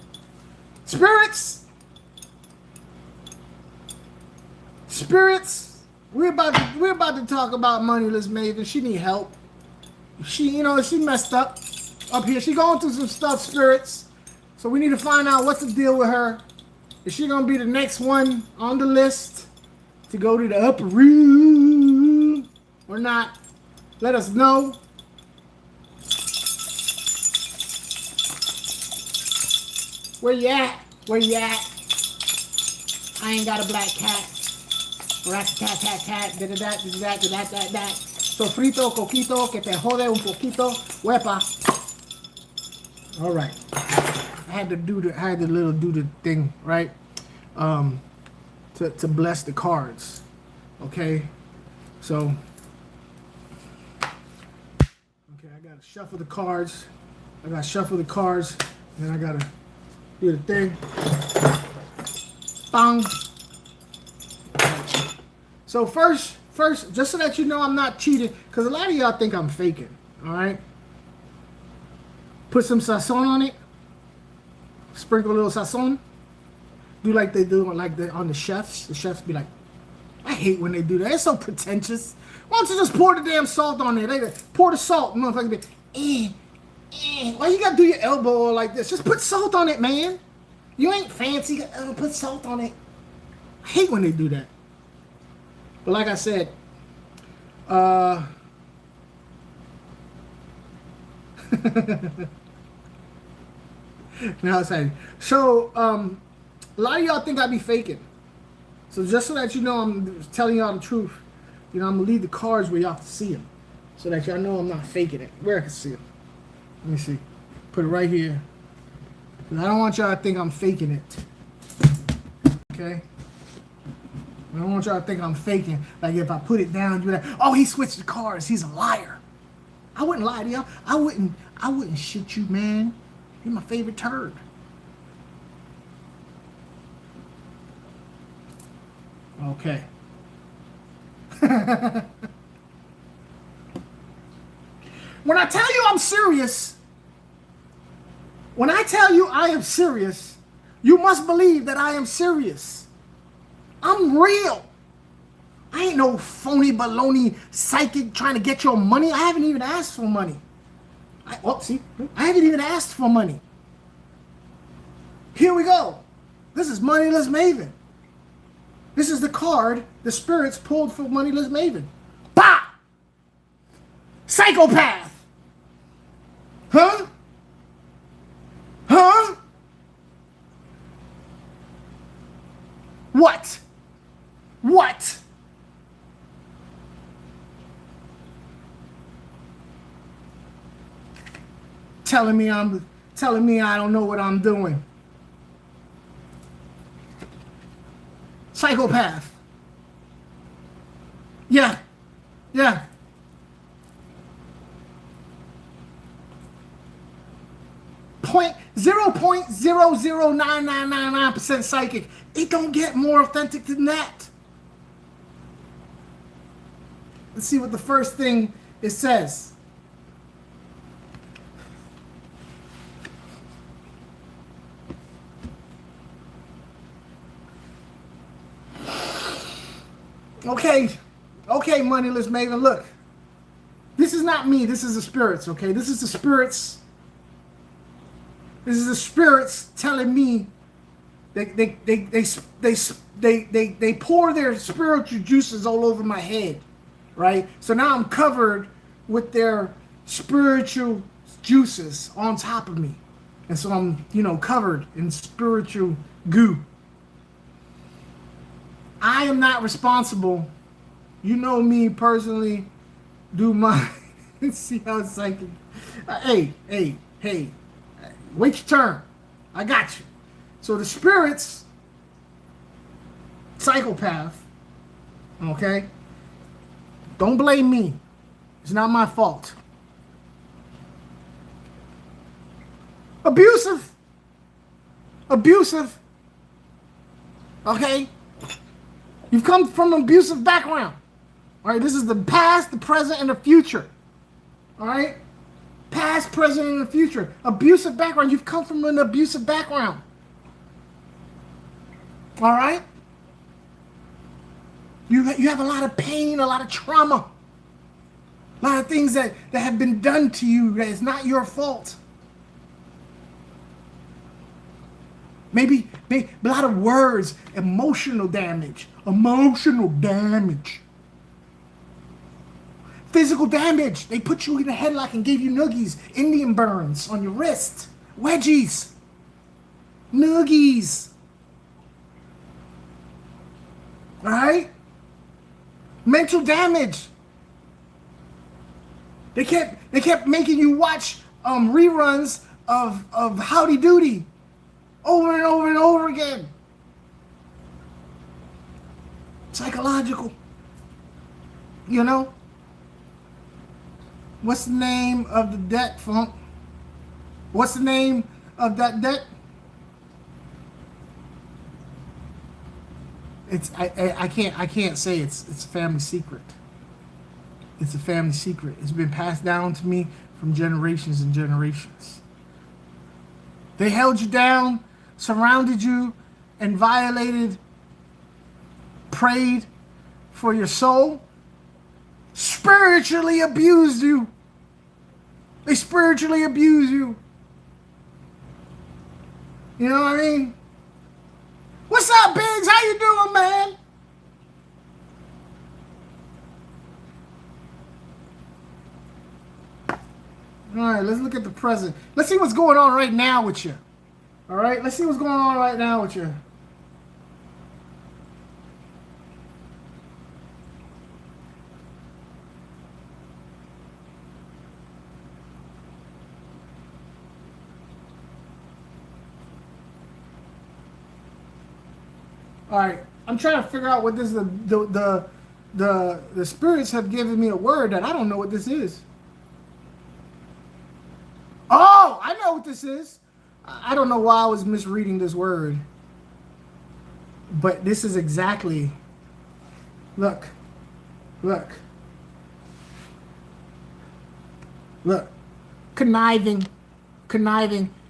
Spirits. Spirits. We're about to talk about moneyless Maven. She need help. She messed up here. She going through some stuff, spirits. So we need to find out what's the deal with her. Is she gonna be the next one on the list to go to the upper room or not? Let us know. Where you at? Where you at? I ain't got a black cat. Rat-tat-tat-tat. Da-da-da-da-da-da-da-da. Sofrito, coquito, que te jode un poquito. Huepa. All right. I had to do the thing, right? To bless the cards. Okay? So, okay, I gotta shuffle the cards. And then I gotta do the thing. Bang. So first, just so that you know I'm not cheating, because a lot of y'all think I'm faking. Alright? Put some sazon on it. Sprinkle a little sazon. Do like they do on the chefs. The chefs be like, I hate when they do that. It's so pretentious. Why don't you just pour the damn salt on there? They pour the salt. Motherfucker be, why you gotta do your elbow like this? Just put salt on it, man. You ain't fancy. Put salt on it. I hate when they do that. But like I said, now it's like, so a lot of y'all think I be faking. So just so that you know I'm telling y'all the truth, I'm gonna leave the cards where y'all can see them, so that y'all know I'm not faking it. Where I can see them. Let me see. Put it right here. I don't want y'all to think I'm faking it. Okay? I don't want y'all to think I'm faking. Like if I put it down, you're like, oh, he switched the cards. He's a liar. I wouldn't lie to y'all. I wouldn't shit you, man. You're my favorite turd. Okay. When I tell you I'm serious, when I tell you I am serious, you must believe that I am serious. I'm real. I ain't no phony baloney psychic trying to get your money. I haven't even asked for money. I haven't even asked for money. Here we go. This is Moneyless Maven. This is the card the spirits pulled for Moneyless Maven. Bah! Psychopath! Huh? Huh? What? What? Telling me I don't know what I'm doing. Psychopath. Yeah. Yeah. Point 0.009999% psychic. It don't get more authentic than that. Let's see what the first thing it says. Okay, Moneyless Maven, look. This is not me, this is the spirits, okay? This is the spirits This is the spirits telling me they pour their spiritual juices all over my head, right? So now I'm covered with their spiritual juices on top of me. And so I'm, covered in spiritual goo. I am not responsible. You know me personally. Do my... See how it's psychic. Hey. Wait your turn. I got you. So the spirits, psychopath, okay? Don't blame me. It's not my fault. Abusive. Okay? You've come from an abusive background. All right? This is the past, the present, and the future. All right? Past, present, and the future. Abusive background. You've come from an abusive background. All right? You have a lot of pain, a lot of trauma. A lot of things that have been done to you that is not your fault. Maybe a lot of words, emotional damage. Physical damage. They put you in a headlock and gave you noogies, Indian burns on your wrist, wedgies, noogies. All right? Mental damage. They kept making you watch reruns of Howdy Doody over and over and over again. Psychological. What's the name of the deck, Funk? What's the name of that deck? I can't say it's a family secret. It's a family secret. It's been passed down to me from generations and generations. They held you down, surrounded you, and violated, prayed for your soul, spiritually abused you. They spiritually abuse you. You know what I mean? What's up, Biggs? How you doing, man? All right, let's look at the present. Let's see what's going on right now with you. All right, let's see what's going on right now with you. All right, I'm trying to figure out what this is. The spirits have given me a word that I don't know what this is. Oh, I know what this is. I don't know why I was misreading this word, but this is exactly. Look. Conniving.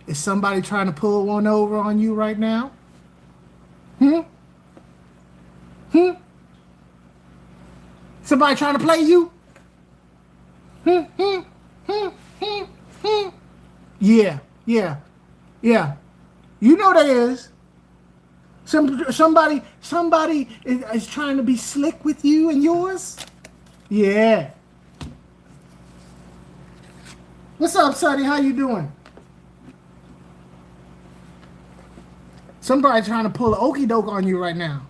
Is somebody trying to pull one over on you right now? Somebody trying to play you? Yeah. You know that is. Somebody is trying to be slick with you and yours? Yeah. What's up, Sonny? How you doing? Somebody trying to pull an okie doke on you right now.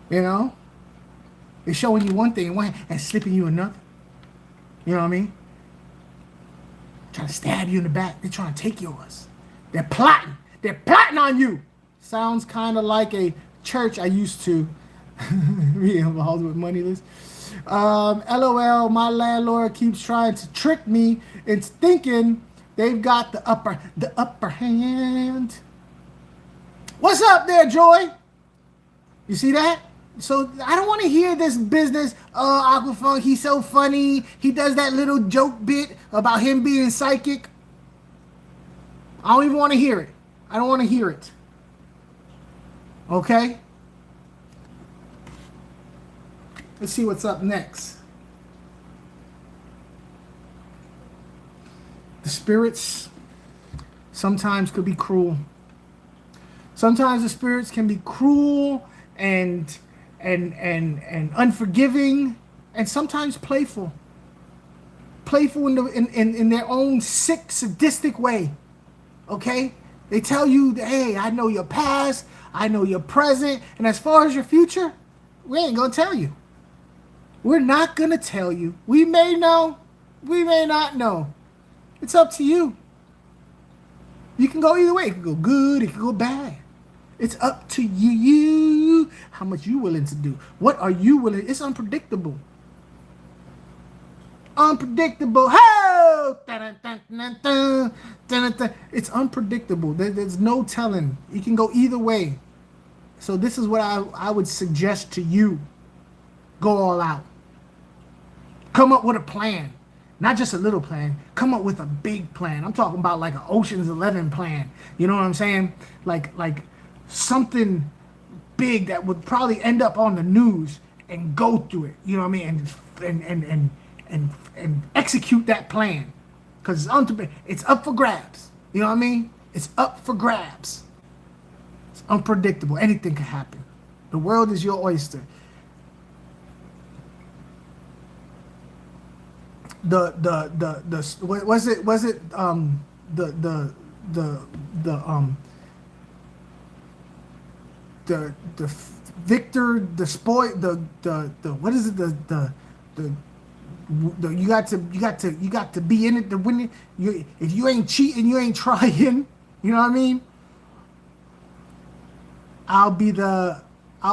They're showing you one thing and slipping you another. You know what I mean? Trying to stab you in the back. They're trying to take yours. They're plotting on you. Sounds kind of like a church I used to be involved with, moneyless. LOL, my landlord keeps trying to trick me into thinking they've got the upper hand. What's up there, Joy? You see that? So I don't want to hear this business. Oh, AQUA FUNK, he's so funny. He does that little joke bit about him being psychic. I don't even want to hear it. I don't want to hear it. Okay? Let's see what's up next. The spirits sometimes could be cruel. Sometimes the spirits can be cruel and unforgiving, and sometimes playful. Playful in their own sick, sadistic way. Okay? They tell you, hey, I know your past, I know your present, and as far as your future, we ain't gonna tell you. We're not gonna tell you. We may know, we may not know. It's up to you. You can go either way. It can go good, it can go bad. It's up to you. How much you willing to do? What are you willing? It's unpredictable. Unpredictable. Oh! It's unpredictable. There's no telling. You can go either way. So this is what I would suggest to you. Go all out. Come up with a plan. Not just a little plan. Come up with a big plan. I'm talking about like an Ocean's 11 plan. You know what I'm saying? Like something big that would probably end up on the news, and go through it. You know what I mean? And execute that plan, because it's up for grabs. You know what I mean? It's up for grabs. It's unpredictable. Anything can happen. The world is your oyster. The victor, the spoil, the what is it, you got to be in it to win it. If you ain't cheating, you ain't trying. You know what I mean? I'll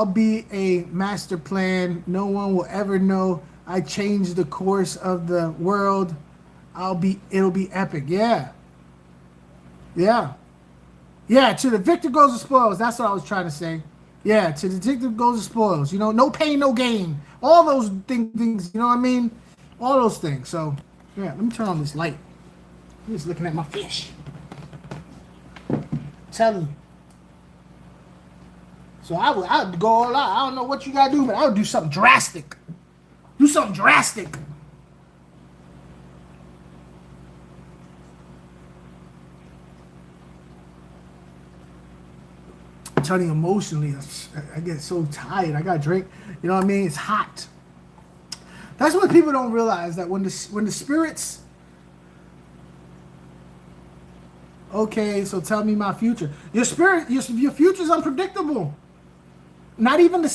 be a master plan. No one will ever know I changed the course of the world. It'll be epic. Yeah. To the victor goes the spoils. That's what I was trying to say. Yeah, to the victor goes the spoils. You know, no pain, no gain. All those things. You know what I mean? All those things. So, yeah, let me turn on this light. I'm just looking at my fish. Telling you. So I would go all out. I don't know what you gotta do, but I would do something drastic. Do something drastic. I'm telling you, emotionally, I get so tired. I gotta drink. You know what I mean? It's hot. That's what people don't realize, that when the spirits. Okay, so tell me my future. Your future's unpredictable. Not even the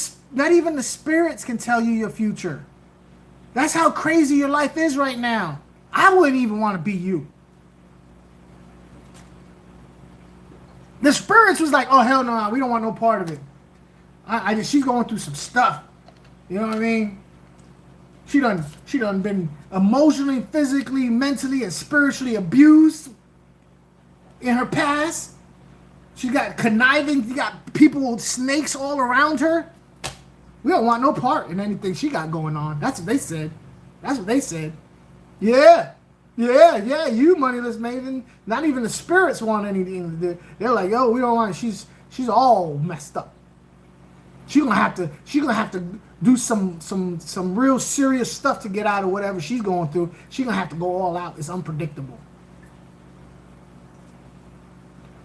spirits can tell you your future. That's how crazy your life is right now. I wouldn't even want to be you. The spirits was like, oh hell no, we don't want no part of it. She's going through some stuff. You know what I mean? She done been emotionally, physically, mentally, and spiritually abused in her past. She got conniving. You got people with snakes all around her. We don't want no part in anything she got going on. That's what they said. Yeah. You moneyless maiden. Not even the spirits want anything to do. They're like, yo, we don't want. She's all messed up. She gonna have to do some real serious stuff to get out of whatever she's going through. She gonna have to go all out. It's unpredictable.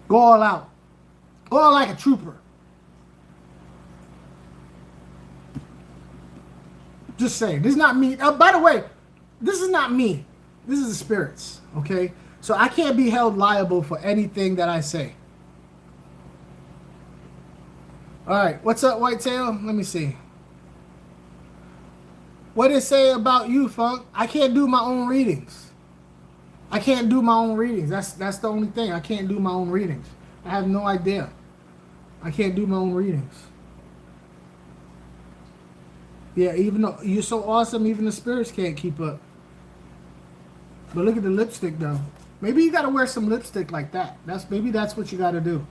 Go all out. Go out like a trooper. Just saying. This is not me. By the way, this is not me. This is the spirits. Okay? So I can't be held liable for anything that I say. Alright, what's up, Whitetail? Let me see. What did it say about you, Funk? I can't do my own readings. That's the only thing. I can't do my own readings. I have no idea. I can't do my own readings. Yeah, even though you're so awesome, even the spirits can't keep up. But look at the lipstick, though. Maybe you got to wear some lipstick like that. Maybe that's what you got to do.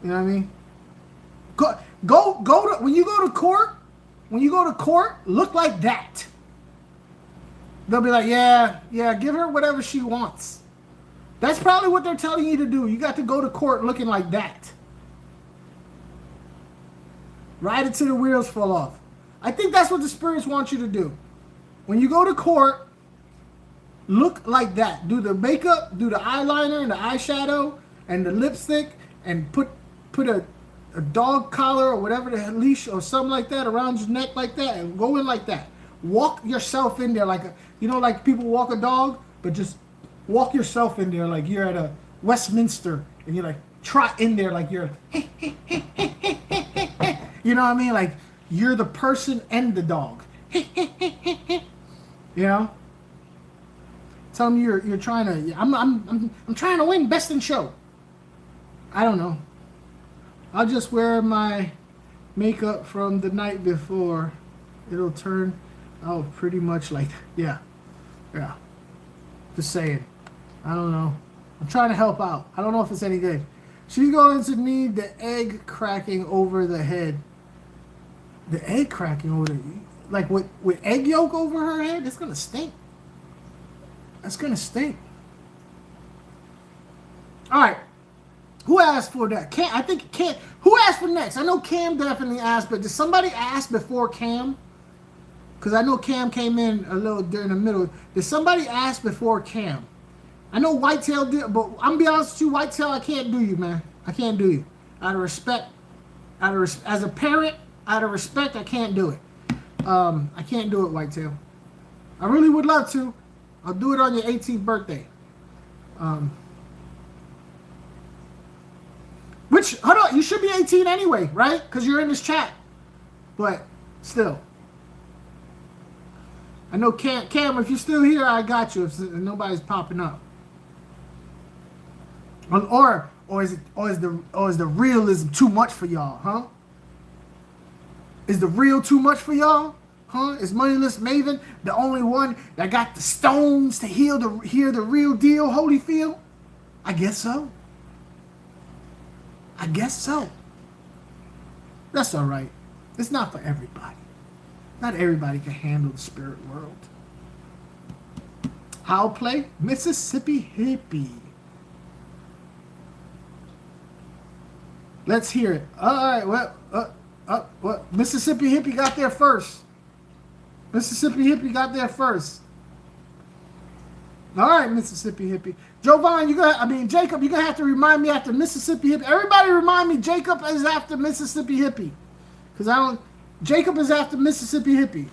You know what I mean? Go to when you go to court, look like that. They'll be like, yeah, give her whatever she wants. That's probably what they're telling you to do. You got to go to court looking like that. Ride it till the wheels fall off. I think that's what the spirits want you to do. When you go to court, Look like that. Do the makeup, do the eyeliner and the eyeshadow and the lipstick, and put a dog collar or whatever, the leash or something like that around your neck like that, and go in like that. Walk yourself in there like like people walk a dog, but just walk yourself in there like you're at a Westminster, and you're like trot in there like you're you know what I mean, like you're the person and the dog. You know, tell them you're trying to. I'm trying to win best in show. I don't know. I'll just wear my makeup from the night before. It'll turn out pretty much like that. Yeah. Just saying. I don't know. I'm trying to help out. I don't know if it's any good. She's going to need the egg cracking over the head. The egg cracking over the... Like with egg yolk over her head? It's going to stink. That's going to stink. All right. Who asked for that? Cam, I think Cam. Who asked for next? I know Cam definitely asked, but did somebody ask before Cam? Because I know Cam came in a little during the middle. Did somebody ask before Cam? I know Whitetail did, but I'm gonna be honest with you, Whitetail, I can't do you, man. I can't do you. Out of respect, as a parent, out of respect, I can't do it. I can't do it, Whitetail. I really would love to. I'll do it on your 18th birthday. Which, hold on, you should be 18 anyway, right? Because you're in this chat. But still. I know Cam, if you're still here, I got you if nobody's popping up. Or is the realism too much for y'all, huh? Is the real too much for y'all? Huh? Is Moneyless Maven the only one that got the stones to hear the real deal, Holyfield? I guess so. I guess so. That's all right. It's not for everybody. Not everybody can handle the spirit world. I'll play Mississippi Hippie. Let's hear it. All right. Well, Mississippi Hippie got there first. Mississippi Hippie got there first. All right, Mississippi Hippie. Jovan, Jacob, you're gonna have to remind me after Mississippi Hippie. Everybody remind me Jacob is after Mississippi Hippie. Because Jacob is after Mississippi Hippie.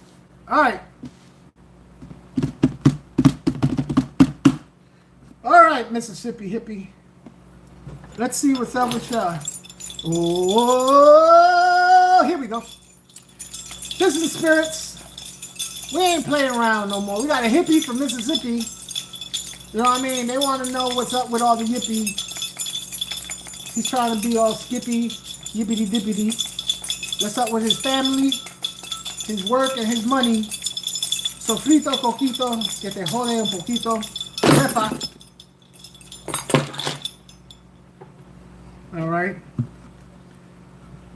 All right. All right, Mississippi Hippie. Let's see what's up with y'all. Oh, here we go. This is the spirits. We ain't playing around no more. We got a hippie from Mississippi. You know what I mean? They want to know what's up with all the yippee. He's trying to be all skippy, yippity dippity. What's up with his family, his work, and his money? Sofrito coquito, que te jode un poquito. Jefa. All right.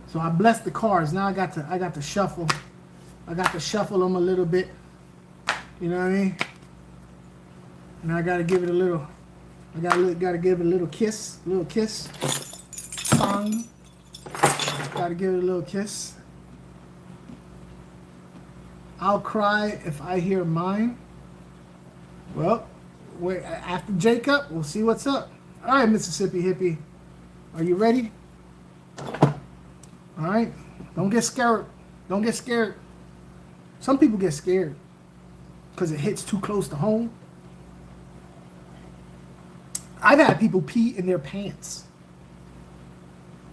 So I blessed the cards. Now I got to shuffle. I got to shuffle them a little bit. You know what I mean? Now I gotta give it a little. I gotta give it a little kiss. Song. Gotta give it a little kiss. I'll cry if I hear mine. Well, wait, after Jacob, we'll see what's up. All right, Mississippi Hippie. Are you ready? All right. Don't get scared. Don't get scared. Some people get scared because it hits too close to home. I've had people pee in their pants.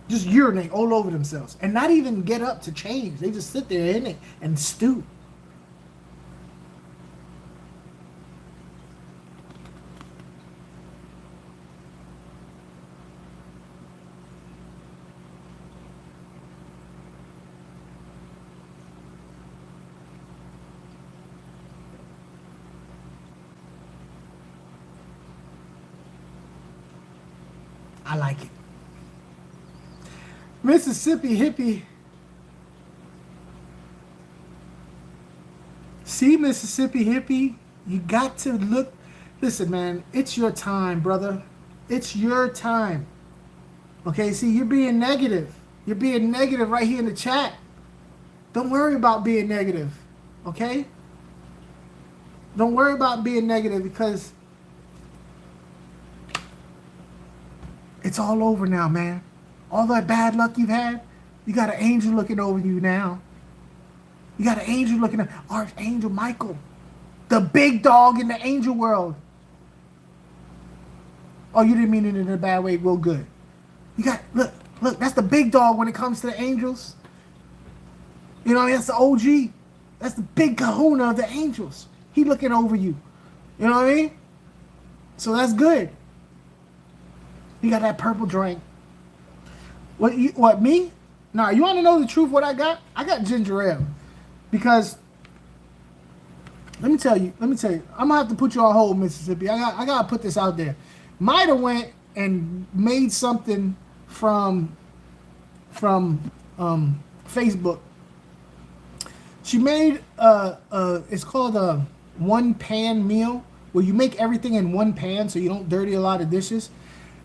Just urinate all over themselves and not even get up to change. They just sit there in it and stew. I like it. Mississippi Hippie. See, Mississippi Hippie, you got to look. Listen, man, it's your time, brother. It's your time. Okay, see, you're being negative. You're being negative right here in the chat. Don't worry about being negative. Okay? Don't worry about being negative because it's all over now, man. All that bad luck you've had, you got an angel looking over you now. You got an angel looking at Archangel Michael, the big dog in the angel world. Oh, you didn't mean it in a bad way. Real good. You got, look, that's the big dog when it comes to the angels. You know, that's the OG. That's the big kahuna of the angels. He looking over you. You know what I mean? So that's good. You got that purple drink. What, me? Nah, you want to know the truth what I got? I got ginger ale. Because, let me tell you, I'm going to have to put you on hold, Mississippi. I got to put this out there. Might have went and made something from Facebook. She made it's called a one pan meal where you make everything in one pan so you don't dirty a lot of dishes.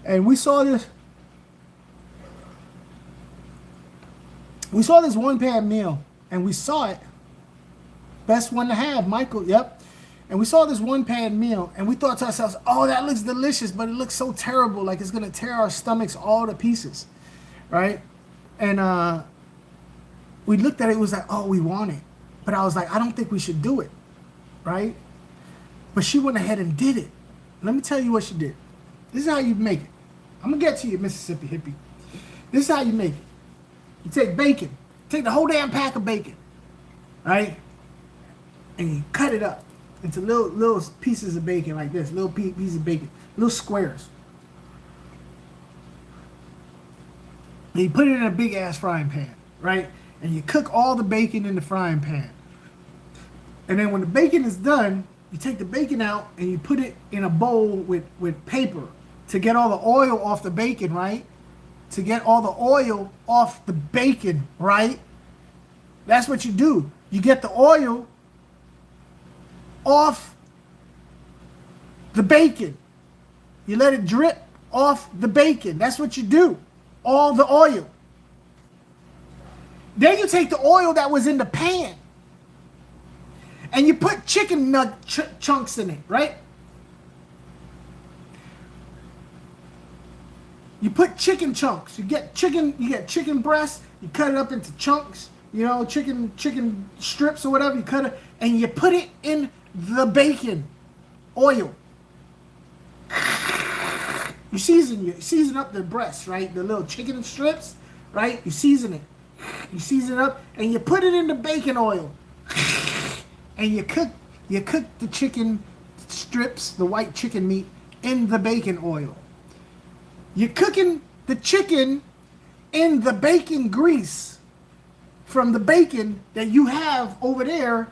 And we saw this one pan meal and we saw it. Best one to have, Michael. Yep. And we saw this one pan meal and we thought to ourselves, oh, that looks delicious, but it looks so terrible. Like it's going to tear our stomachs all to pieces. Right. And we looked at it. It was like, oh, we want it. But I was like, I don't think we should do it. Right. But she went ahead and did it. Let me tell you what she did. This is how you make it. I'm going to get to you, Mississippi hippie. This is how you make it. You take bacon. Take the whole damn pack of bacon. Right. And you cut it up into little pieces of bacon like this. Little pieces of bacon. Little squares. And you put it in a big ass frying pan. Right. And you cook all the bacon in the frying pan. And then when the bacon is done, you take the bacon out and you put it in a bowl with paper to get all the oil off the bacon, right? To get all the oil off the bacon, right? That's what you do. You get the oil off the bacon. You let it drip off the bacon. That's what you do. All the oil. Then you take the oil that was in the pan and you put chicken nut chunks in it, right? You put chicken chunks. You get chicken breast, you cut it up into chunks, you know, chicken strips or whatever, you cut it, and you put it in the bacon oil. You season up the breast, right? The little chicken strips, right? You season it. You season it up and you put it in the bacon oil. And you cook the chicken strips, the white chicken meat, in the bacon oil. You're cooking the chicken in the bacon grease from the bacon that you have over there,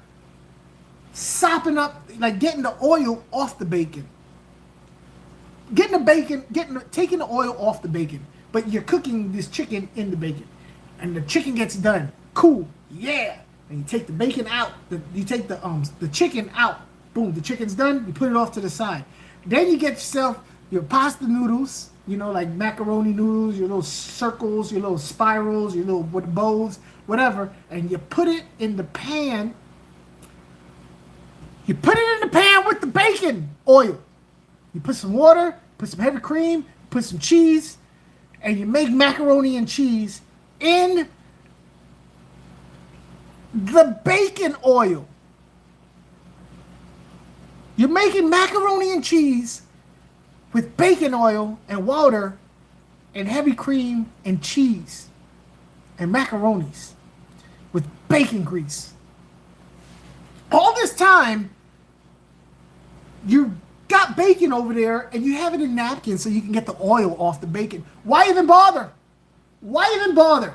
sopping up, like getting the oil off the bacon. Taking the oil off the bacon, but you're cooking this chicken in the bacon. And the chicken gets done. Cool. Yeah. And you take the bacon out. You take the chicken out. Boom. The chicken's done. You put it off to the side. Then you get yourself your pasta noodles. You know, like macaroni noodles, your little circles, your little spirals, your little bows, whatever. And you put it in the pan. You put it in the pan with the bacon oil. You put some water, put some heavy cream, put some cheese, and you make macaroni and cheese in the bacon oil. You're making macaroni and cheese with bacon oil and water and heavy cream and cheese and macaronis with bacon grease. All this time, you got bacon over there and you have it in napkins so you can get the oil off the bacon. Why even bother? Why even bother?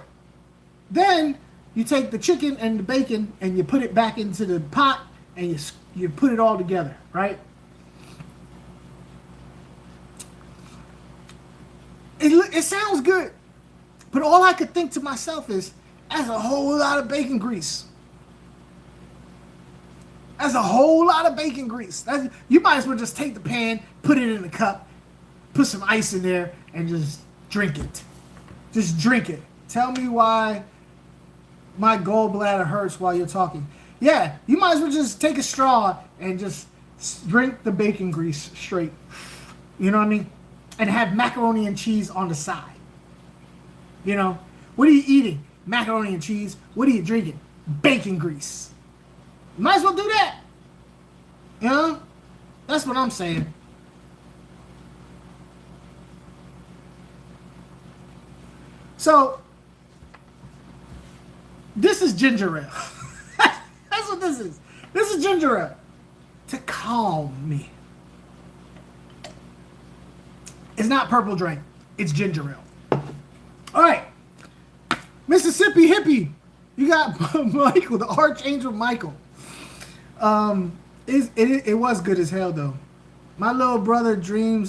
Then you take the chicken and the bacon and you put it back into the pot and you put it all together, right? It sounds good, but all I could think to myself is, that's a whole lot of bacon grease. That's a whole lot of bacon grease. You might as well just take the pan, put it in a cup, put some ice in there, and just drink it. Just drink it. Tell me why my gallbladder hurts while you're talking. Yeah, you might as well just take a straw and just drink the bacon grease straight. You know what I mean? And have macaroni and cheese on the side. You know? What are you eating? Macaroni and cheese. What are you drinking? Bacon grease. You might as well do that. You know? That's what I'm saying. So, this is ginger ale. That's what this is. This is ginger ale. To calm me. It's not purple drink. It's ginger ale. All right. Mississippi hippie. You got Michael, the Archangel Michael. It was good as hell, though. My little brother dream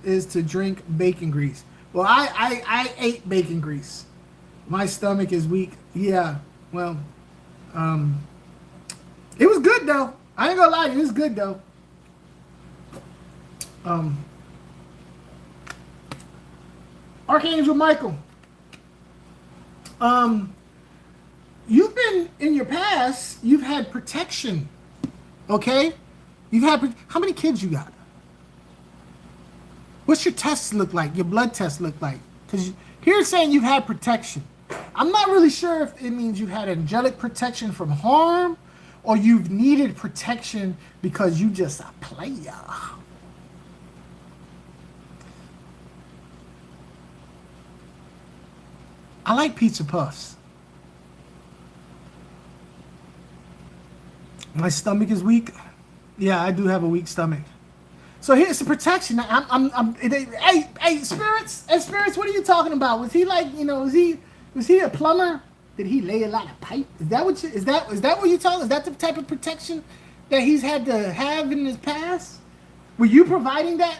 is to drink bacon grease. Well, I ate bacon grease. My stomach is weak. Yeah, well, it was good, though. I ain't gonna lie, it was good, though. Archangel Michael. You've been, in your past, you've had protection. Okay? You've had, how many kids you got? What's your tests look like? Your blood tests look like? Because here it's saying you've had protection. I'm not really sure if it means you've had angelic protection from harm or you've needed protection because you just a player. I like pizza puffs. My stomach is weak. Yeah, I do have a weak stomach. So here's the protection. Hey, spirits, what are you talking about? Was he like, was he a plumber? Did he lay a lot of pipe? Is that what you're talking? Is that the type of protection that he's had to have in his past? Were you providing that?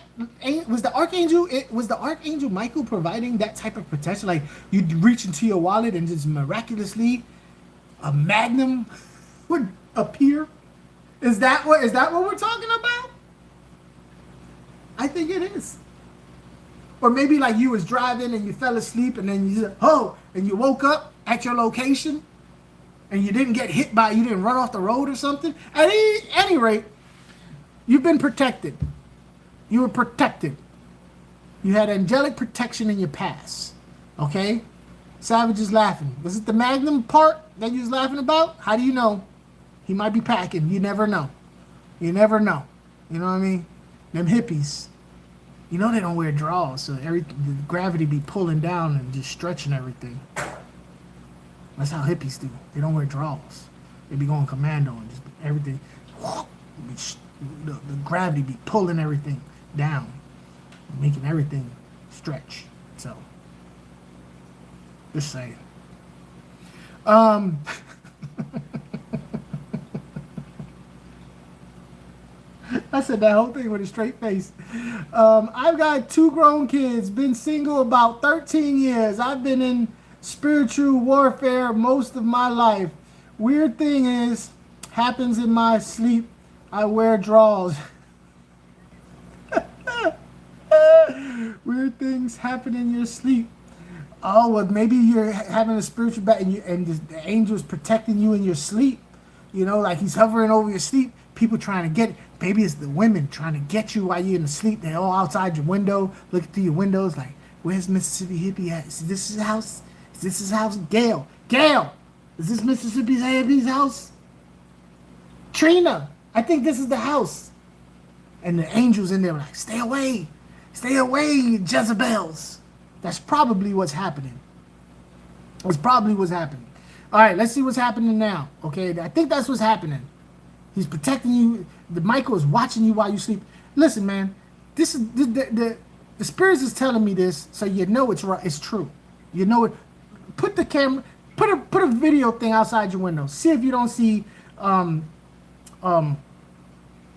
Was the Archangel Michael providing that type of protection? Like you reach into your wallet and just miraculously a magnum would appear? Is that what we're talking about? I think it is. Or maybe like you was driving and you fell asleep and then you and you woke up at your location and you didn't get hit you didn't run off the road or something. At any rate, you've been protected. You were protected. You had angelic protection in your past. Okay? Savage is laughing. Was it the Magnum part that you was laughing about? How do you know? He might be packing. You never know. You never know. You know what I mean? Them hippies. You know they don't wear drawers, so the gravity be pulling down and just stretching everything. That's how hippies do. They don't wear drawers. They be going commando and just everything. The gravity be pulling everything down, making everything stretch. So, just saying. I said that whole thing with a straight face. I've got 2 grown kids, been single about 13 years. I've been in spiritual warfare most of my life. Weird thing is, happens in my sleep. I wear drawers. Weird things happen in your sleep. Oh, well, maybe you're having a spiritual battle and the angel's protecting you in your sleep. You know, like he's hovering over your sleep. People trying to get it. Maybe it's the women trying to get you while you're in the sleep. They're all outside your window, looking through your windows like, where's Mississippi hippie at? Is this his house? Is this his house? Gail, is this Mississippi hippie's house? Trina, I think this is the house. And the angels in there were like, stay away, Jezebels. That's probably what's happening. That's probably what's happening. All right, let's see what's happening now. Okay, I think that's what's happening. He's protecting you. The Michael is watching you while you sleep. Listen, man, this is the spirits is telling me this, so you know it's right. It's true. You know it. Put the camera. Put a video thing outside your window. See if you don't see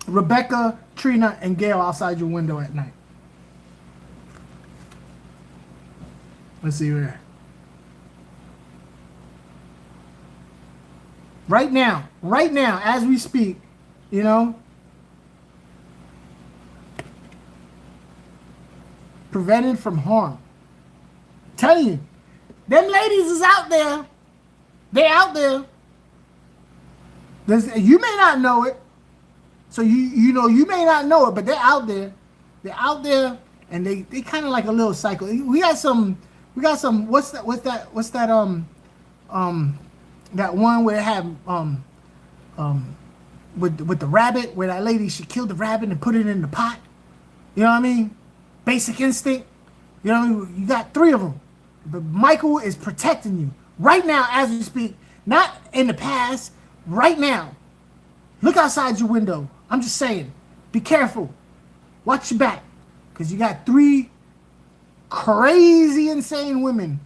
Rebecca, Trina, and Gail outside your window at night. Let's see where. Right now, as we speak, you know, prevented from harm. I'm telling you, them ladies is out there. They're out there. You may not know it. So you may not know it, but they're out there. They're out there, and they kind of like a little cycle. We got some. What's that? That one where it had with the rabbit, where that lady, she killed the rabbit and put it in the pot. You know what I mean? Basic Instinct. You know what I mean? You got 3 of them. But Michael is protecting you right now as we speak. Not in the past. Right now. Look outside your window. I'm just saying. Be careful. Watch your back. Because you got 3 crazy, insane women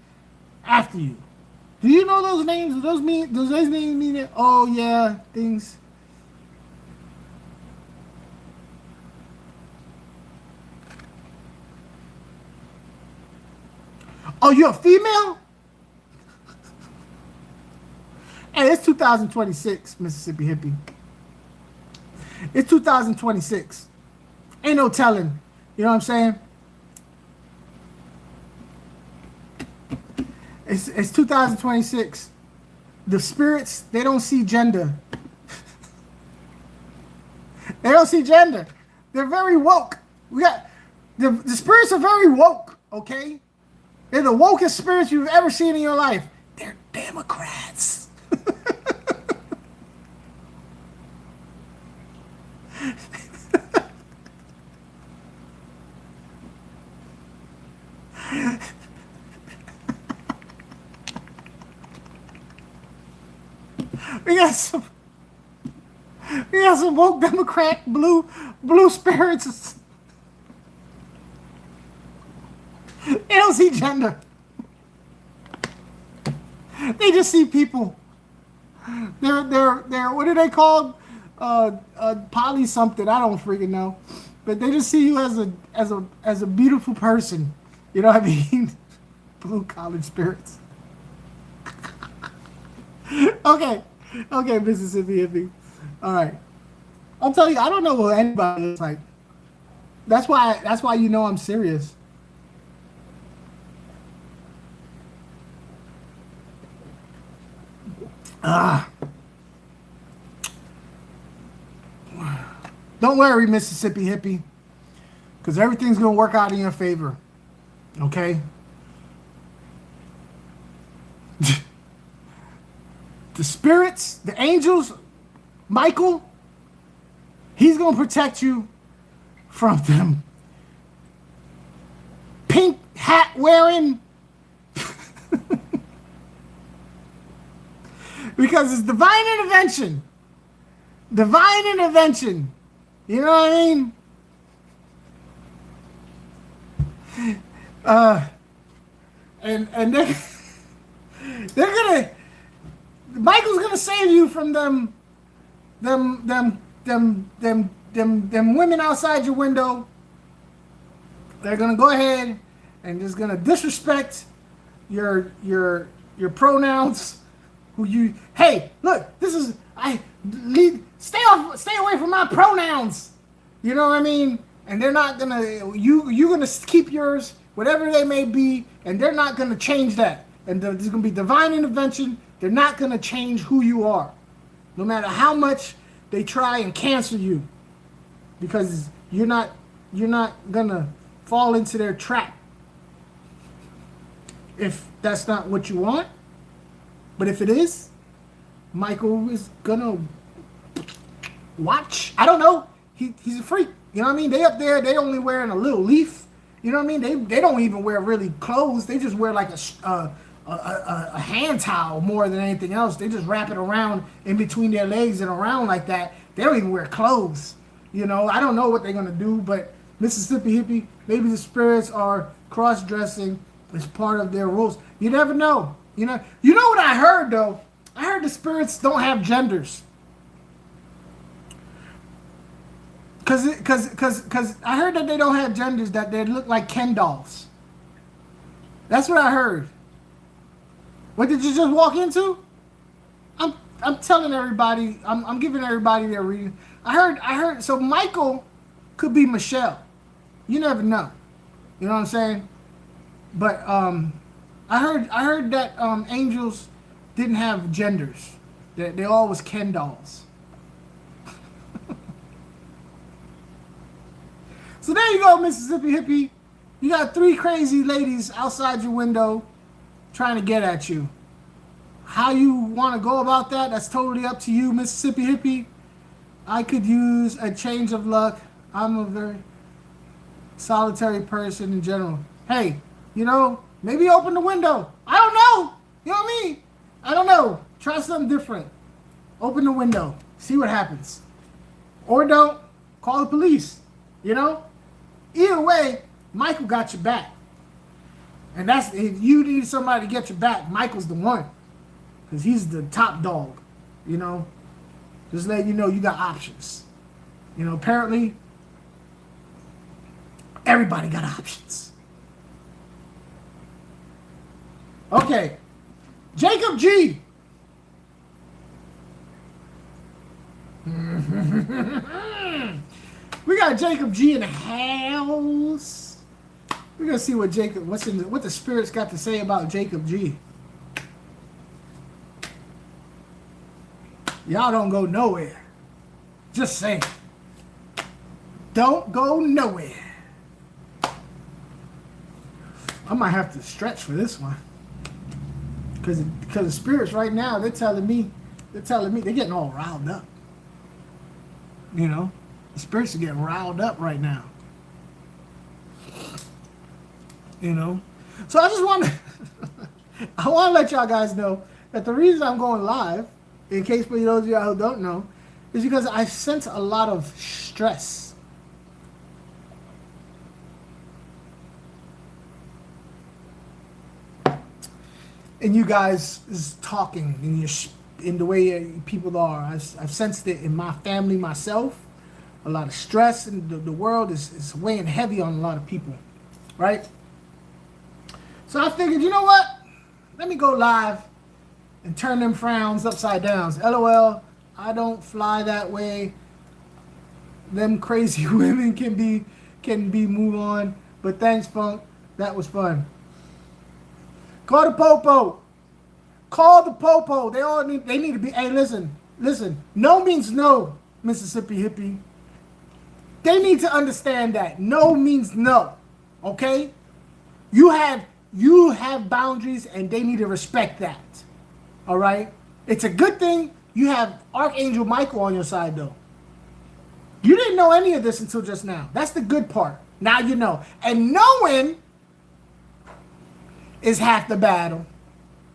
after you. Do you know those names? Does those names mean it? Oh, yeah. Things. Oh, you're a female? Hey, it's 2026, Mississippi hippie. It's 2026. Ain't no telling. You know what I'm saying? It's 2026. The spirits, they don't see gender. They don't see gender. They're very woke. We got the spirits are very woke, okay? They're the wokest spirits you've ever seen in your life. They're Democrats. We got some woke Democrat blue spirits. They don't see gender. They just see people. They're what are they called? Poly something. I don't freaking know. But they just see you as a beautiful person. You know what I mean? Blue college spirits. Okay, Mississippi hippie. All right. I'll tell you, I don't know what anybody looks like. That's why you know I'm serious. Don't worry, Mississippi hippie, because everything's gonna work out in your favor. Okay. The spirits, the angels, Michael, he's gonna protect you from them pink hat wearing. Because it's divine intervention. Divine intervention. You know what I mean? And they're gonna, Michael's gonna save you from them women outside your window. They're gonna go ahead and just gonna disrespect your pronouns. Hey, look, stay away from my pronouns. You know what I mean? And they're not gonna, you're gonna keep yours, whatever they may be, and they're not gonna change that. And there's gonna be divine intervention. They're not gonna change who you are, no matter how much they try and cancel you, because you're not gonna fall into their trap if that's not what you want. But if it is, Michael is gonna watch. I don't know. He's a freak. You know what I mean? They up there, they only wearing a little leaf. You know what I mean? They don't even wear really clothes. They just wear like a hand towel more than anything else. They just wrap it around in between their legs and around like that. They don't even wear clothes. You know, I don't know what they're gonna do, but Mississippi hippie, maybe the spirits are cross-dressing as part of their rules. You never know. You know what I heard though? I heard the spirits don't have genders. Cause I heard that they don't have genders, that they look like Ken dolls. That's what I heard. What did you just walk into? I'm telling everybody, I'm giving everybody their reading. I heard so Michael could be Michelle. You never know. You know what I'm saying? But I heard that angels didn't have genders. They all was Ken dolls. there you go, Mississippi hippie. You got 3 crazy ladies outside your window trying to get at you. How you want to go about that, that's totally up to you, Mississippi hippie. I could use a change of luck. I'm a very solitary person in general. Hey, you know, maybe open the window. I don't know. You know what I mean? I don't know. Try something different. Open the window. See what happens. Or don't. Call the police. You know? Either way, Michael got your back. And that's, if you need somebody to get your back, Michael's the one. Because he's the top dog. You know? Just letting you know you got options. You know, apparently, everybody got options. Okay. Jacob G. We got Jacob G in the house. We're gonna see what what the spirits got to say about Jacob G. Y'all don't go nowhere. Just saying. Don't go nowhere. I might have to stretch for this one. Because the spirits right now, they're telling me, they're getting all riled up. You know? The spirits are getting riled up right now. You know? So I just want to, I want to let y'all guys know that the reason I'm going live, in case for those of y'all who don't know, is because I sense a lot of stress. And you guys is talking in the way people are. I've sensed it in my family, myself. A lot of stress, and the world is weighing heavy on a lot of people, right? So I figured, you know what? Let me go live and turn them frowns upside down. LOL, I don't fly that way. Them crazy women can be move on. But thanks, Funk. That was fun. Call the popo. Call the popo. They need to be. Hey, listen. No means no, Mississippi hippie. They need to understand that no means no. Okay? You have boundaries, and they need to respect that. All right? It's a good thing you have Archangel Michael on your side, though. You didn't know any of this until just now. That's the good part. Now you know. And knowing is half the battle.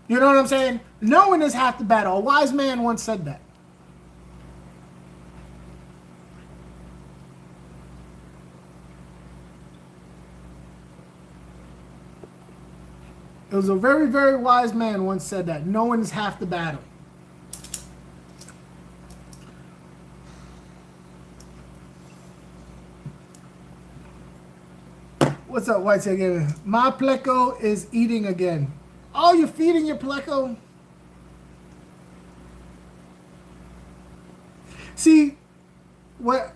You know what I'm saying? Knowing is half the battle. A wise man once said that. It was a very, very wise man once said that. Knowing is half the battle. What's up, White Tail? My pleco is eating again. Oh, you're feeding your pleco? See, the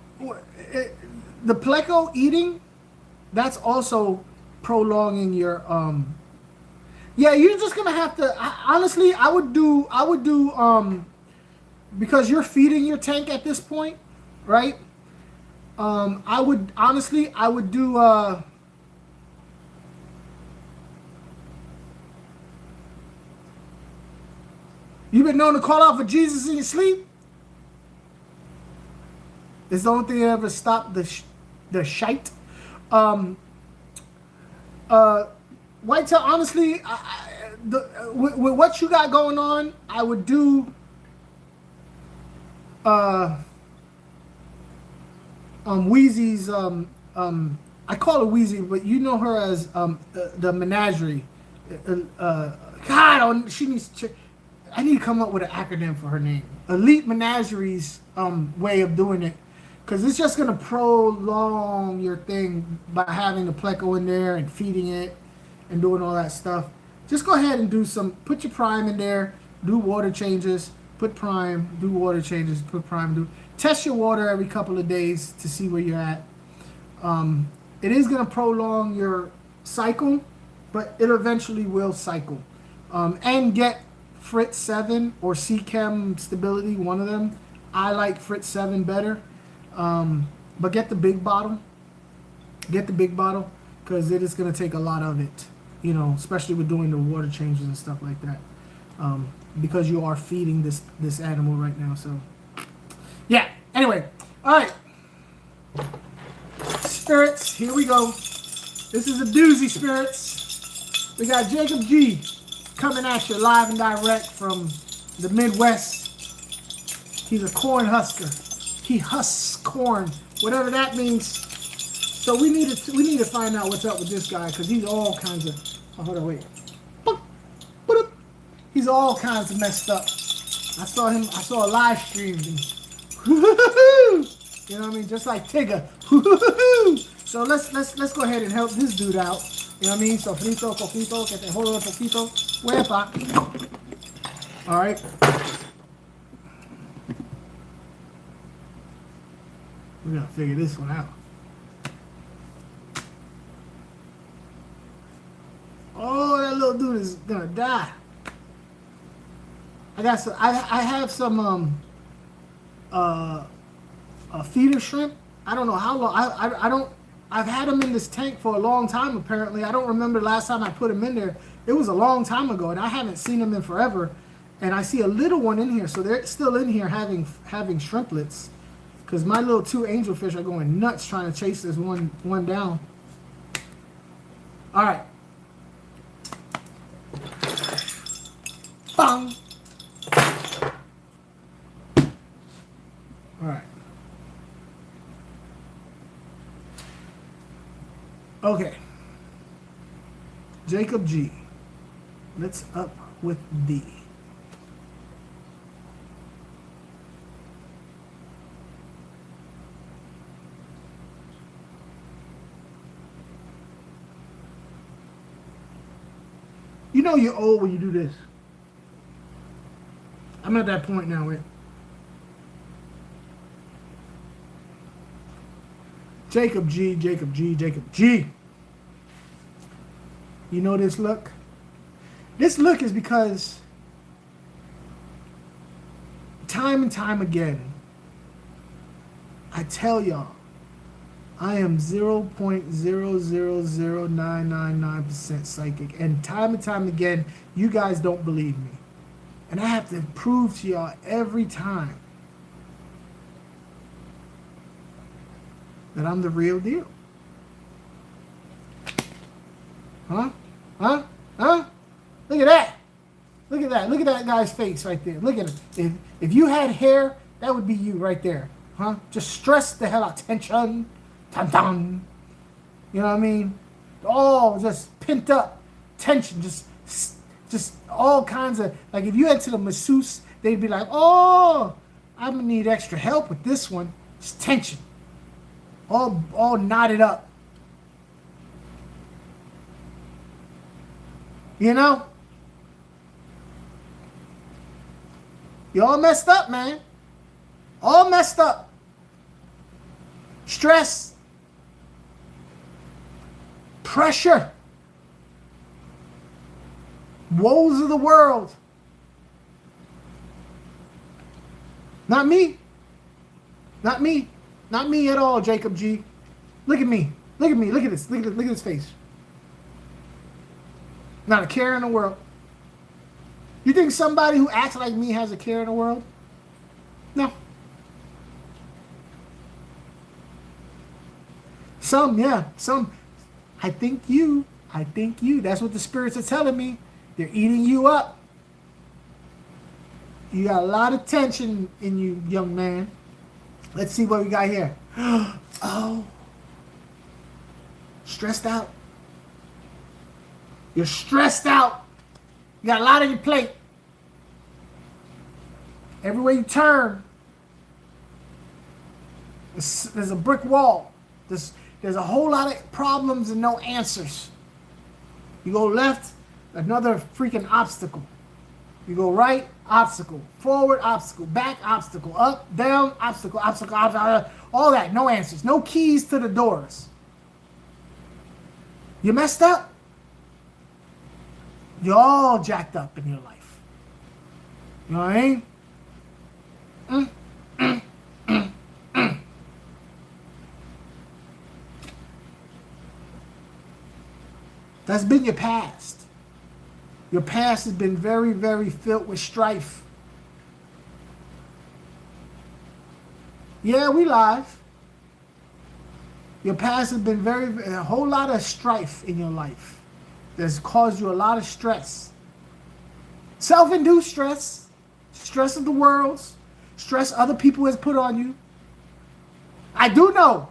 pleco eating, that's also prolonging your yeah, you're just gonna have to. Honestly, I would do because you're feeding your tank at this point, right? I would do. You've been known to call out for Jesus in your sleep. It's the only thing that ever stopped the shite. Whitetail, honestly, with what you got going on, I would do Wheezy's I call her Wheezy, but you know her as the menagerie. God, she needs to. I need to come up with an acronym for her name. Elite Menagerie's way of doing it, because it's just gonna prolong your thing by having the pleco in there and feeding it and doing all that stuff. Just go ahead and put your prime in there, do water changes, put prime, do water changes, put prime, test your water every couple of days to see where you're at. It is going to prolong your cycle, but it eventually will cycle. And get Fritz 7 or C-Chem Stability, one of them. I like Fritz 7 better. But get the big bottle. Get the big bottle because it is going to take a lot of it, you know, especially with doing the water changes and stuff like that. Because you are feeding this animal right now. So, yeah. Anyway, all right. Spirits, here we go. This is a doozy, spirits. We got Jacob G coming at you live and direct from the Midwest. He's a corn husker. He husks corn, whatever that means. So we need to find out what's up with this guy because he's all kinds of. Oh, hold on, wait. He's all kinds of messed up. I saw a live stream. You know what I mean? Just like Tigger. So let's go ahead and help this dude out. You know what I mean? So frito, coquito, que te jodo poquito, huepa. All right. We're gonna figure this one out. Oh, that little dude is gonna die. I have some feeder shrimp. I don't know how long. I've had them in this tank for a long time. Apparently, I don't remember the last time I put them in there. It was a long time ago, and I haven't seen them in forever. And I see a little one in here, so they're still in here having shrimplets. Because my little 2 angelfish are going nuts trying to chase this one down. All right. Bang. All right. Okay. Jacob G. Let's up with D. You know you're old when you do this. I'm at that point now, right? Jacob G, Jacob G, Jacob G. You know this look? This look is because time and time again, I tell y'all, I am 0.000999% psychic. And time again, you guys don't believe me. And I have to prove to y'all every time that I'm the real deal. Huh? Huh? Huh? Look at that. Look at that. Look at that guy's face right there. Look at it. If you had hair, that would be you right there. Huh? Just stress the hell out. Tension. Dun dun. You know what I mean? All just pent up tension. Just all kinds of, like if you went to the masseuse, they'd be like, oh, I'm gonna need extra help with this one. Just tension. All knotted up. You know? You all messed up, man. All messed up. Stress. Pressure. Woes of the world. Not me. Not me. Not me at all, Jacob G. Look at me. Look at me. Look at this. Look at this face. Not a care in the world. You think somebody who acts like me has a care in the world? No. Some, yeah. Some. I think you. That's what the spirits are telling me. They're eating you up. You got a lot of tension in you, young man. Let's see what we got here. Oh. Stressed out. You're stressed out. You got a lot on your plate. Everywhere you turn, there's a brick wall. There's a whole lot of problems and no answers. You go left, another freaking obstacle. You go right, obstacle. Forward, obstacle. Back, obstacle. Up, down, obstacle, obstacle, obstacle. All that, no answers. No keys to the doors. You messed up. You're all jacked up in your life. You know what I mean? That's been your past. Your past has been very, very filled with strife. Yeah, we live. Your past has been a whole lot of strife in your life that's caused you a lot of stress. Self-induced stress, stress of the world, stress other people has put on you. I do know.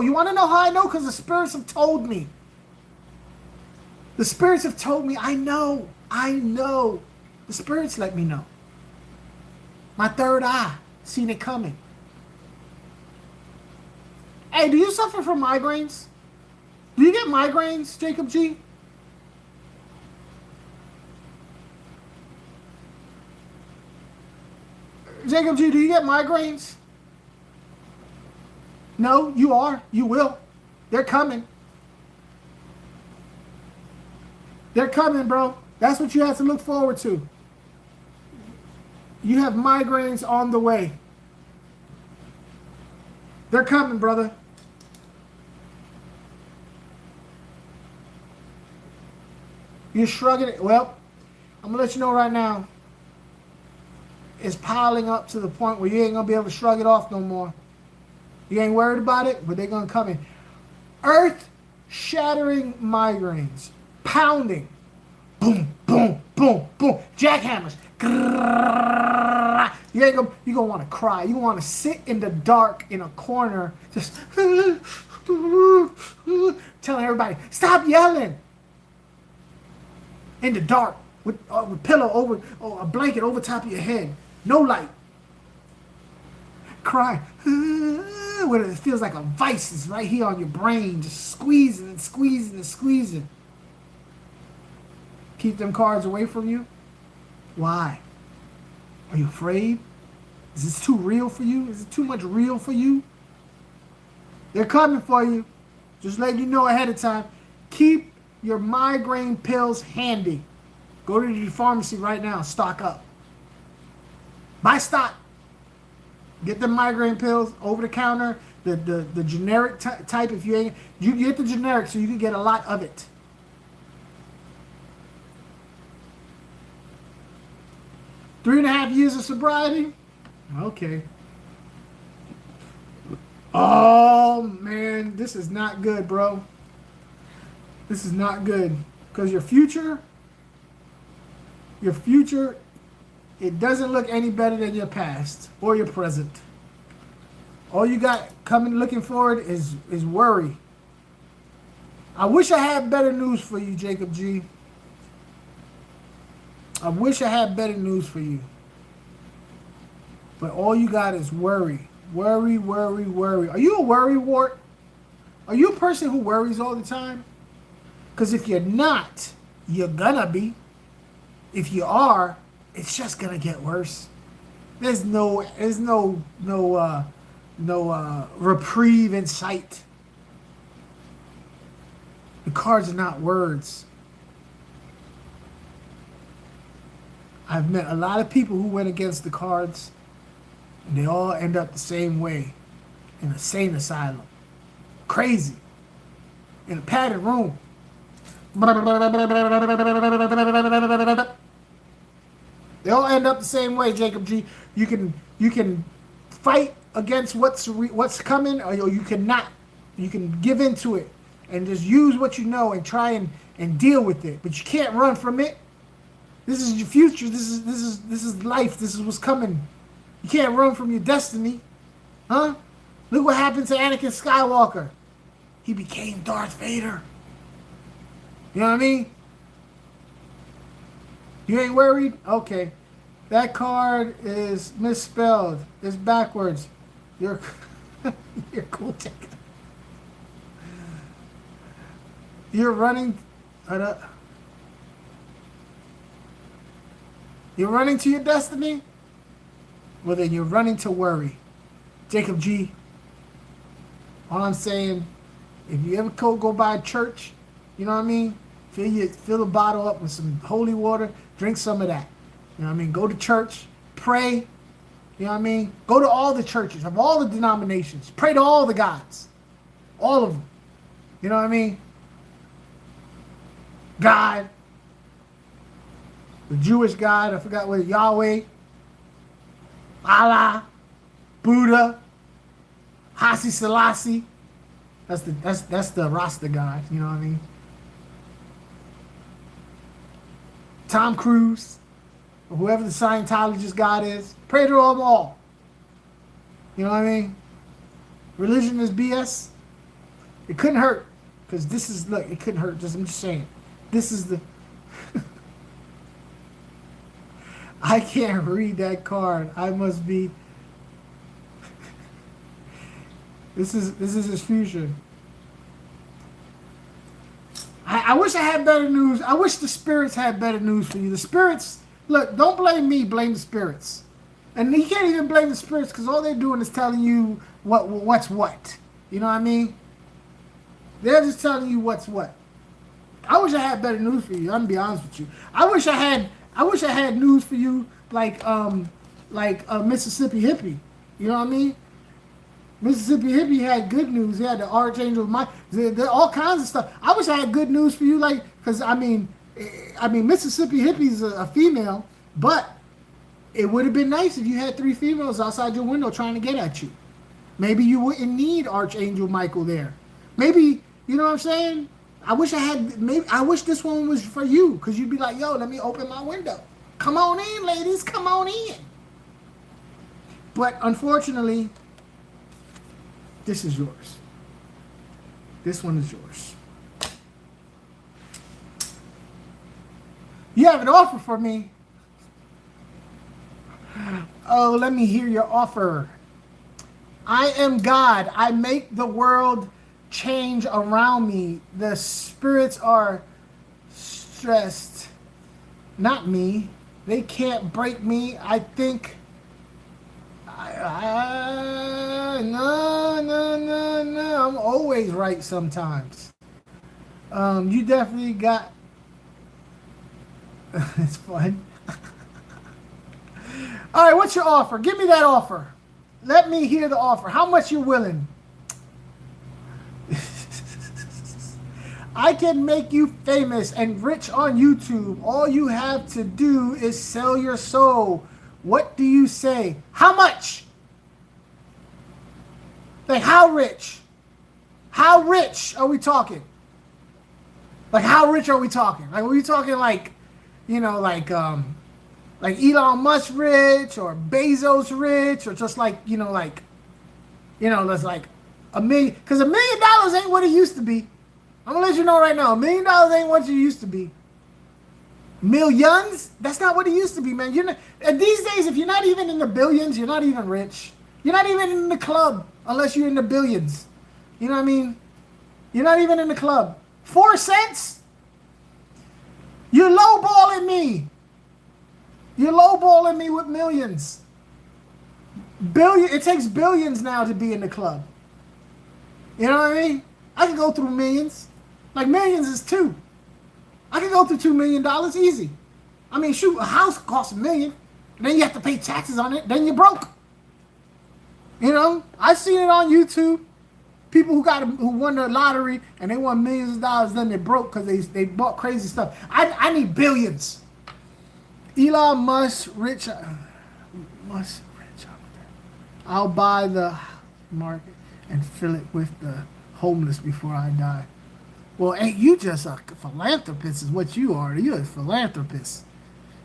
You want to know how I know? Because the spirits have told me. The spirits have told me. I know. The spirits let me know. My third eye seen it coming. Hey, do you suffer from migraines? Do you get migraines, Jacob G? Jacob G, do you get migraines? No, you are. You will. They're coming. They're coming, bro. That's what you have to look forward to. You have migraines on the way. They're coming, brother. You're shrugging it. Well, I'm going to let you know right now. It's piling up to the point where you ain't going to be able to shrug it off no more. You ain't worried about it, but they're going to come in. Earth-shattering migraines. Pounding. Boom, boom, boom, boom. Jackhammers. You're going to want to cry. You want to sit in the dark in a corner just telling everybody, stop yelling. In the dark with a pillow over, or a blanket over top of your head. No light. Cry. Where it feels like a vice is right here on your brain, just squeezing and squeezing and squeezing. Keep them cards away from you. Why? Are you afraid? Is this too real for you? Is it too much real for you? They're coming for you. Just letting you know ahead of time. Keep your migraine pills handy. Go to the pharmacy right now. Stock up. Buy stock. Get the migraine pills over the counter. The generic type. If you ain't, you get the generic so you can get a lot of it. Three and a half years of sobriety. Okay. Oh man, this is not good, bro. This is not good. Because your future, it doesn't look any better than your past or your present. All you got coming, looking forward is worry. I wish I had better news for you, Jacob G. I wish I had better news for you. But all you got is worry. Worry, worry, worry. Are you a worry wart? Are you a person who worries all the time? Because if you're not, you're gonna be. If you are, it's just gonna get worse. There's no reprieve in sight. The cards are not words. I've met a lot of people who went against the cards, and they all end up the same way, in a sane asylum. Crazy. In a padded room. They all end up the same way, Jacob G. You can fight against what's coming, or you cannot. You can give into it and just use what you know and try and deal with it. But you can't run from it. This is your future. This is life. This is what's coming. You can't run from your destiny, huh? Look what happened to Anakin Skywalker. He became Darth Vader. You know what I mean? You ain't worried? Okay. That card is misspelled. It's backwards. You're cool, Jacob. You're running. You're running to your destiny? Well, then you're running to worry. Jacob G. All I'm saying, if you ever go by a church, you know what I mean? Fill the bottle up with some holy water. Drink some of that. You know what I mean? Go to church. Pray. You know what I mean? Go to all the churches of all the denominations. Pray to all the gods. All of them. You know what I mean? God, the Jewish God, I forgot what, Yahweh, Allah, Buddha, Hasi Selassie. That's the Rasta God, you know what I mean? Tom Cruise, or whoever the Scientologist God is. Pray to them all. You know what I mean? Religion is BS. It couldn't hurt. Because this is, look, it couldn't hurt. I'm just saying. This is the... I can't read that card. I must be... This is his future. I wish I had better news. I wish the spirits had better news for you. The spirits, look, don't blame me, blame the spirits. And you can't even blame the spirits because all they're doing is telling you what's what. You know what I mean? They're just telling you what's what. I wish I had better news for you. I'm gonna be honest with you. I wish I had news for you like Mississippi Hippie. You know what I mean? Mississippi Hippie had good news. He had the Archangel Mike. There all kinds of stuff. I wish I had good news for you, like, because I mean, Mississippi Hippie's a female, but it would have been nice if you had 3 females outside your window trying to get at you. Maybe you wouldn't need Archangel Michael there. Maybe, you know what I'm saying? I wish this one was for you, because you'd be like, yo, let me open my window. Come on in, ladies, come on in. But unfortunately, this is yours. This one is yours. You have an offer for me. Oh, let me hear your offer. I am God. I make the world change around me. The spirits are stressed. Not me. They can't break me. I think... No. I'm always right sometimes. You definitely got... It's fun. All right, what's your offer? Give me that offer. Let me hear the offer. How much you willing? I can make you famous and rich on YouTube. All you have to do is sell your soul. What do you say? How much? Like, how rich? How rich are we talking? Like, how rich are we talking? Like, are we talking like, you know, like Elon Musk rich or Bezos rich or just like, that's like $1 million? Because $1 million ain't what it used to be. I'm going to let you know right now, $1 million ain't what it used to be. Millions? That's not what it used to be, man. These days, if you're not even in the billions, you're not even rich. You're not even in the club unless you're in the billions. You know what I mean? You're not even in the club. 4 cents? You're lowballing me. You're lowballing me with millions. It takes billions now to be in the club. You know what I mean? I can go through millions. Like, millions is 2. I can go through $2 million easy. I mean, shoot, a house costs $1 million. Then you have to pay taxes on it. Then you're broke. You know, I've seen it on YouTube. People who won the lottery and they won millions of dollars, then they're broke because they bought crazy stuff. I need billions. Elon Musk rich. I'll buy the market and fill it with the homeless before I die. Well, ain't you just a philanthropist is what you are. You're a philanthropist.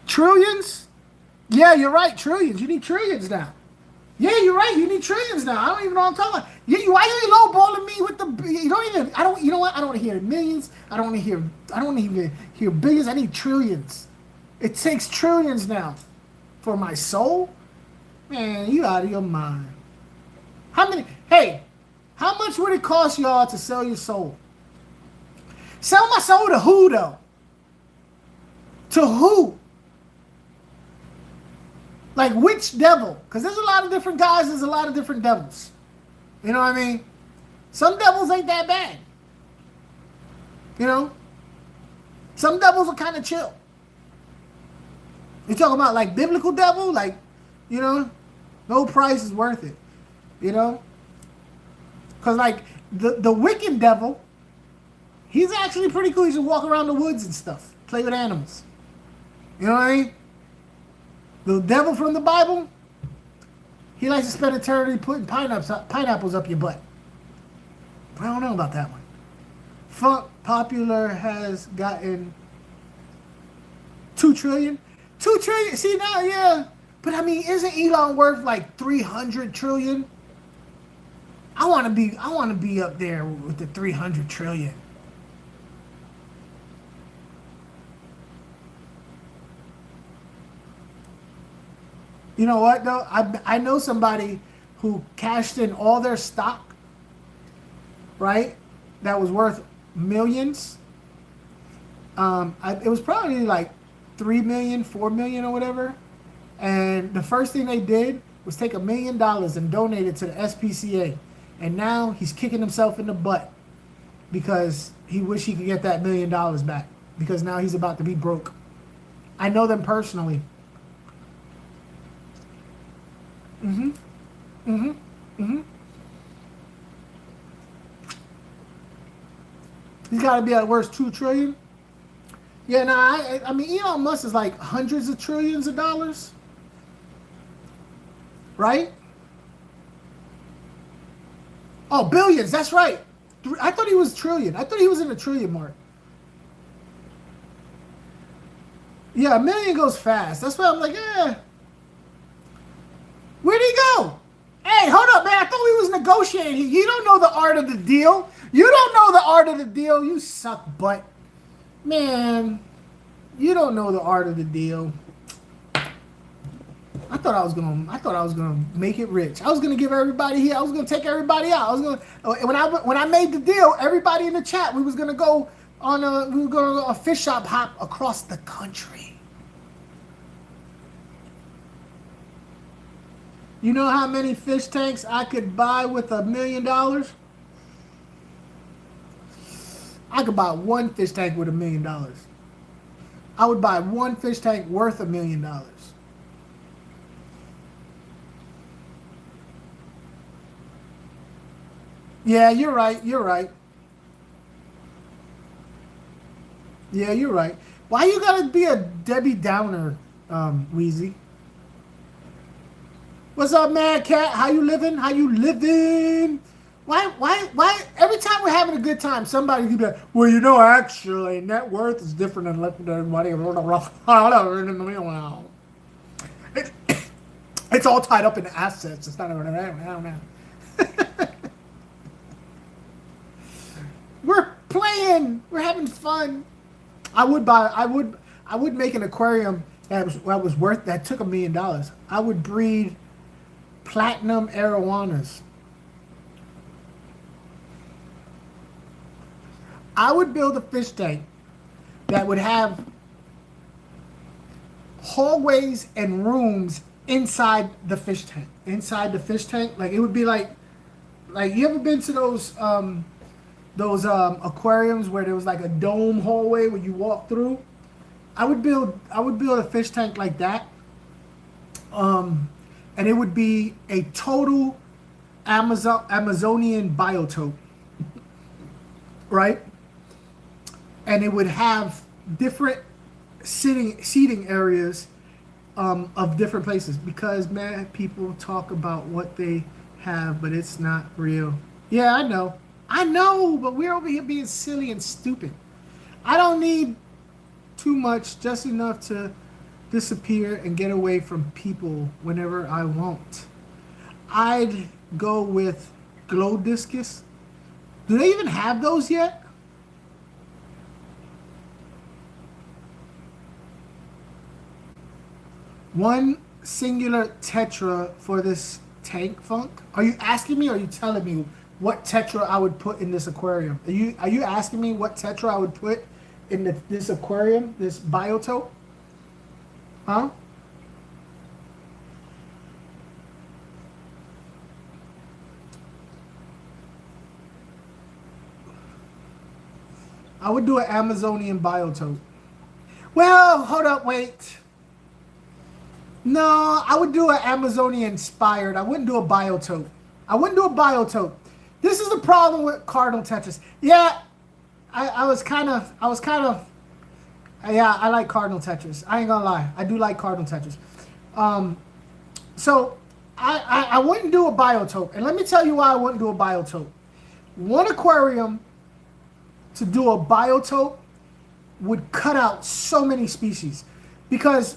Trillions? Yeah, you're right. Trillions. You need trillions now. Yeah, you're right. You need trillions now. I don't even know what I'm talking about. Why are you lowballing me with the... You know what? I don't want to hear millions. I don't want to even hear billions. I need trillions. It takes trillions now. For my soul? Man, you out of your mind. How much would it cost y'all to sell your soul? Sell my soul to who, though? To who? Like, which devil? Because there's a lot of different guys. There's a lot of different devils. You know what I mean? Some devils ain't that bad. You know? Some devils are kind of chill. You talking about, like, biblical devil? Like, you know? No price is worth it. You know? Because, like, the wicked devil... He's actually pretty cool. He should walk around the woods and stuff, play with animals. You know what I mean? The devil from the Bible, he likes to spend eternity putting pineapples up your butt. But I don't know about that one. Funk popular has gotten 2 trillion. 2 trillion. See now, yeah. But I mean, isn't Elon worth like 300 trillion? I want to be up there with the 300 trillion. You know what though? I know somebody who cashed in all their stock, right? That was worth millions. It was probably like 3 million, 4 million or whatever. And the first thing they did was take $1 million and donate it to the SPCA. And now he's kicking himself in the butt because he wish he could get that $1 million back, because now he's about to be broke. I know them personally. He's got to be at worst 2 trillion. Yeah, nah, I mean, Elon Musk is like hundreds of trillions of dollars. Right? Oh, billions, that's right. I thought he was trillion. I thought he was in the trillion mark. Yeah, $1 million goes fast. That's why I'm like, eh. Where'd he go? Hey, hold up, man. I thought we was negotiating. You don't know the art of the deal. You don't know the art of the deal. You suck butt. Man, you don't know the art of the deal. I thought I was gonna make it rich. I was gonna give everybody here. I was gonna take everybody out. I was gonna when I made the deal, everybody in the chat, we were gonna go on a fish shop hop across the country. You know how many fish tanks I could buy with $1 million? I could buy one fish tank with $1 million. I would buy one fish tank worth $1 million. Yeah, you're right. You're right. Yeah, you're right. Why you gotta be a Debbie Downer, Wheezy? What's up, Mad Cat? How you living? How you living? Why? Every time we're having a good time, somebody can be like, well, you know, actually, net worth is different than money. It's all tied up in assets. It's not. We're playing. We're having fun. I would make an aquarium that took $1 million. I would breed platinum arowanas. I would build a fish tank that would have hallways and rooms inside the fish tank. Inside the fish tank, like it would be like you ever been to those aquariums where there was like a dome hallway where you walk through? I would build a fish tank like that. And it would be a total Amazonian biotope. Right? And it would have different seating areas of different places, because man, people talk about what they have, but it's not real. Yeah, I know, but we're over here being silly and stupid. I don't need too much, just enough to disappear and get away from people whenever I want. I'd go with glow discus. Do they even have those yet? One singular tetra for this tank, Funk? Are you asking me or are you telling me what tetra I would put in this aquarium? Are you asking me what tetra I would put in this aquarium, this biotope? Huh? I would do an Amazonian biotope. Well, hold up, wait. No, I would do an Amazonian inspired. I wouldn't do a biotope. This is the problem with cardinal tetras. Yeah, I was kind of, yeah, I like cardinal tetras. I ain't gonna lie, I do like cardinal tetras. So I wouldn't do a biotope, and let me tell you why I wouldn't do a biotope. One aquarium to do a biotope would cut out so many species, because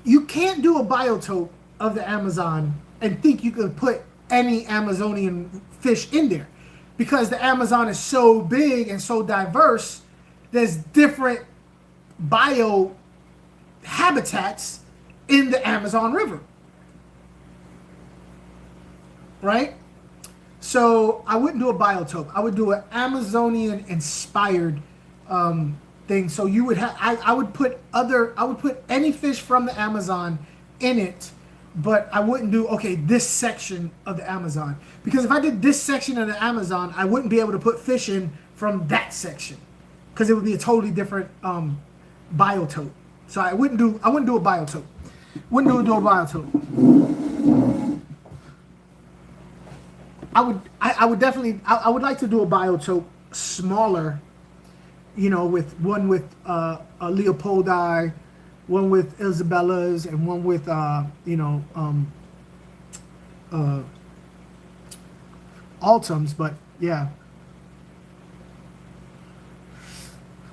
you can't do a biotope of the Amazon and think you can put any Amazonian fish in there, because the Amazon is so big and so diverse. There's different bio habitats in the Amazon River, right? So I wouldn't do a biotope. I would do an Amazonian inspired thing. So you would have, I would put any fish from the Amazon in it, but I wouldn't do, okay, this section of the Amazon, because if I did this section of the Amazon, I wouldn't be able to put fish in from that section, because it would be a totally different biotope. So I wouldn't do a biotope. Wouldn't do a biotope. I would definitely, I would like to do a biotope smaller, you know, with a leopoldi, one with Isabellas, and one with altums. But yeah,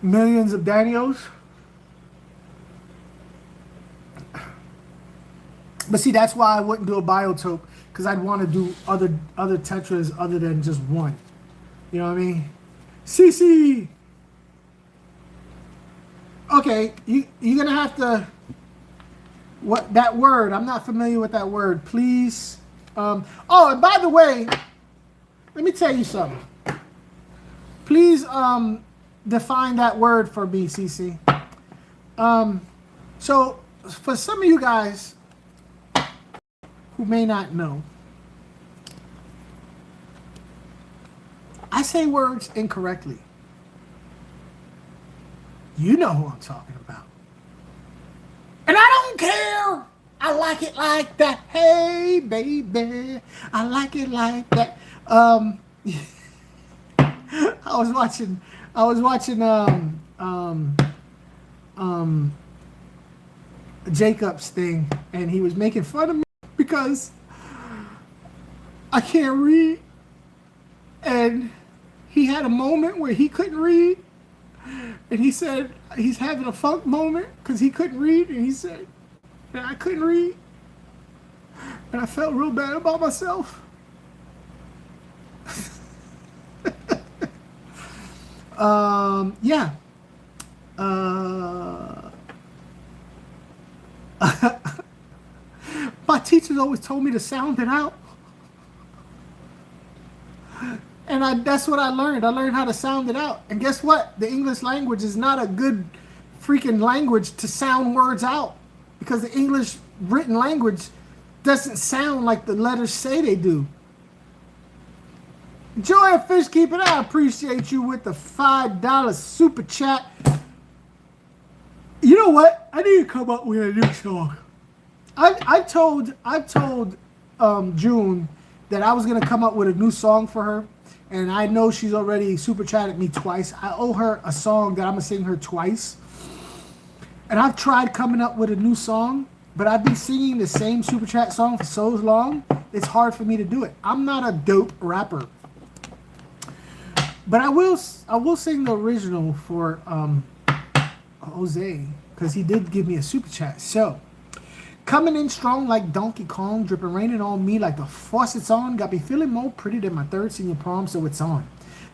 millions of Daniels. But see, that's why I wouldn't do a biotope, because I'd want to do other tetras other than just one. You know what I mean? CC. Okay, you're gonna have to. What that word? I'm not familiar with that word. Please. Oh, and by the way, let me tell you something. Please define that word for me, CC. So for some of you guys who may not know, I say words incorrectly. You know who I'm talking about. And I don't care. I like it like that. Hey, baby. I like it like that. I was watching Jacob's thing, and he was making fun of me because I can't read, and he had a moment where he couldn't read, and he said he's having a funk moment because he couldn't read, and he said, and I couldn't read, and I felt real bad about myself. Yeah. My teachers always told me to sound it out. And that's what I learned. I learned how to sound it out. And guess what? The English language is not a good freaking language to sound words out, because the English written language doesn't sound like the letters say they do. Joy of Fishkeeping, I appreciate you with the $5 super chat. You know what? I need to come up with a new song. I've told June that I was gonna come up with a new song for her, and I know she's already super chatted me twice. I owe her a song that I'm gonna sing her twice. And I've tried coming up with a new song, but I've been singing the same super chat song for so long, it's hard for me to do it. I'm not a dope rapper. But I will sing the original for Jose, because he did give me a super chat. So, coming in strong like Donkey Kong, dripping raining on me like the faucet's on, got me feeling more pretty than my third senior prom, so it's on.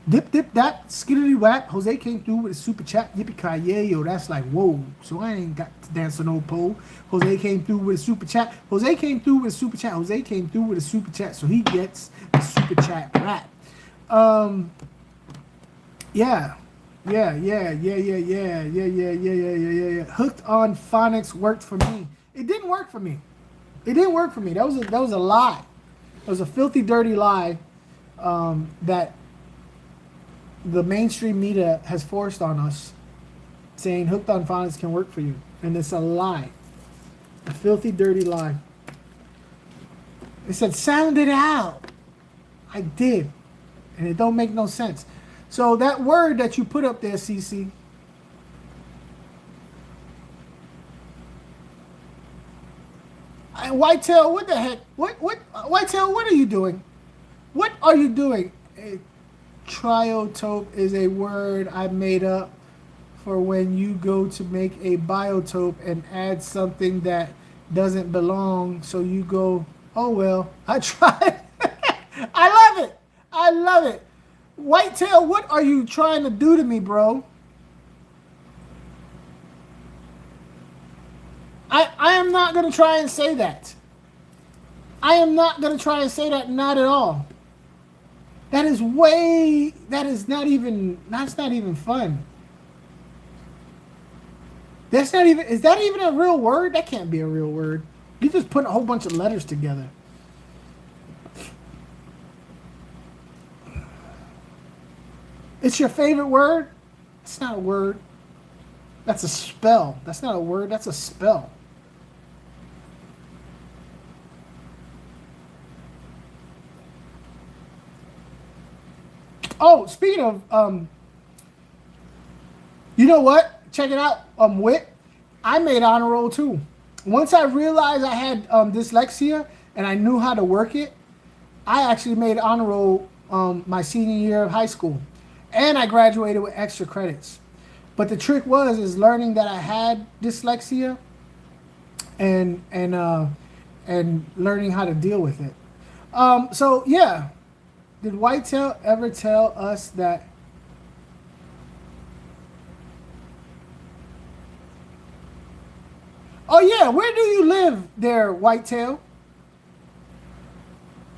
Dip, dip, that, skiddity whack. Jose came through with a super chat. Yippee-ki-yay, yo, that's like, whoa. So I ain't got to dance on no pole. Jose came through with a super chat. Jose came through with a super chat. Jose came through with a super chat, so he gets a super chat rap. Yeah. Hooked on phonics worked for me. It didn't work for me. That was a lie. It was a filthy, dirty lie that the mainstream media has forced on us, saying hooked on phonics can work for you, and it's a lie. A filthy, dirty lie. It said sound it out. I did, and it don't make no sense. So that word that you put up there, CC. Whitetail, what the heck? What Whitetail, what are you doing? What are you doing? A triotope is a word I made up for when you go to make a biotope and add something that doesn't belong. So you go, oh well, I tried. I love it. I love it. Whitetail, what are you trying to do to me, bro? I am not going to try and say that. I am not going to try and say that, not at all. That is not even fun. That's not even, is that even a real word? That can't be a real word. You just put a whole bunch of letters together. It's your favorite word? It's not a word. That's a spell. That's not a word. That's a spell. Oh, speaking of, you know what? Check it out. Wit. I made honor roll too. Once I realized I had dyslexia and I knew how to work it, I actually made honor roll my senior year of high school, and I graduated with extra credits. But the trick is learning that I had dyslexia, and learning how to deal with it. So yeah. Did Whitetail ever tell us that? Oh yeah, where do you live there, Whitetail?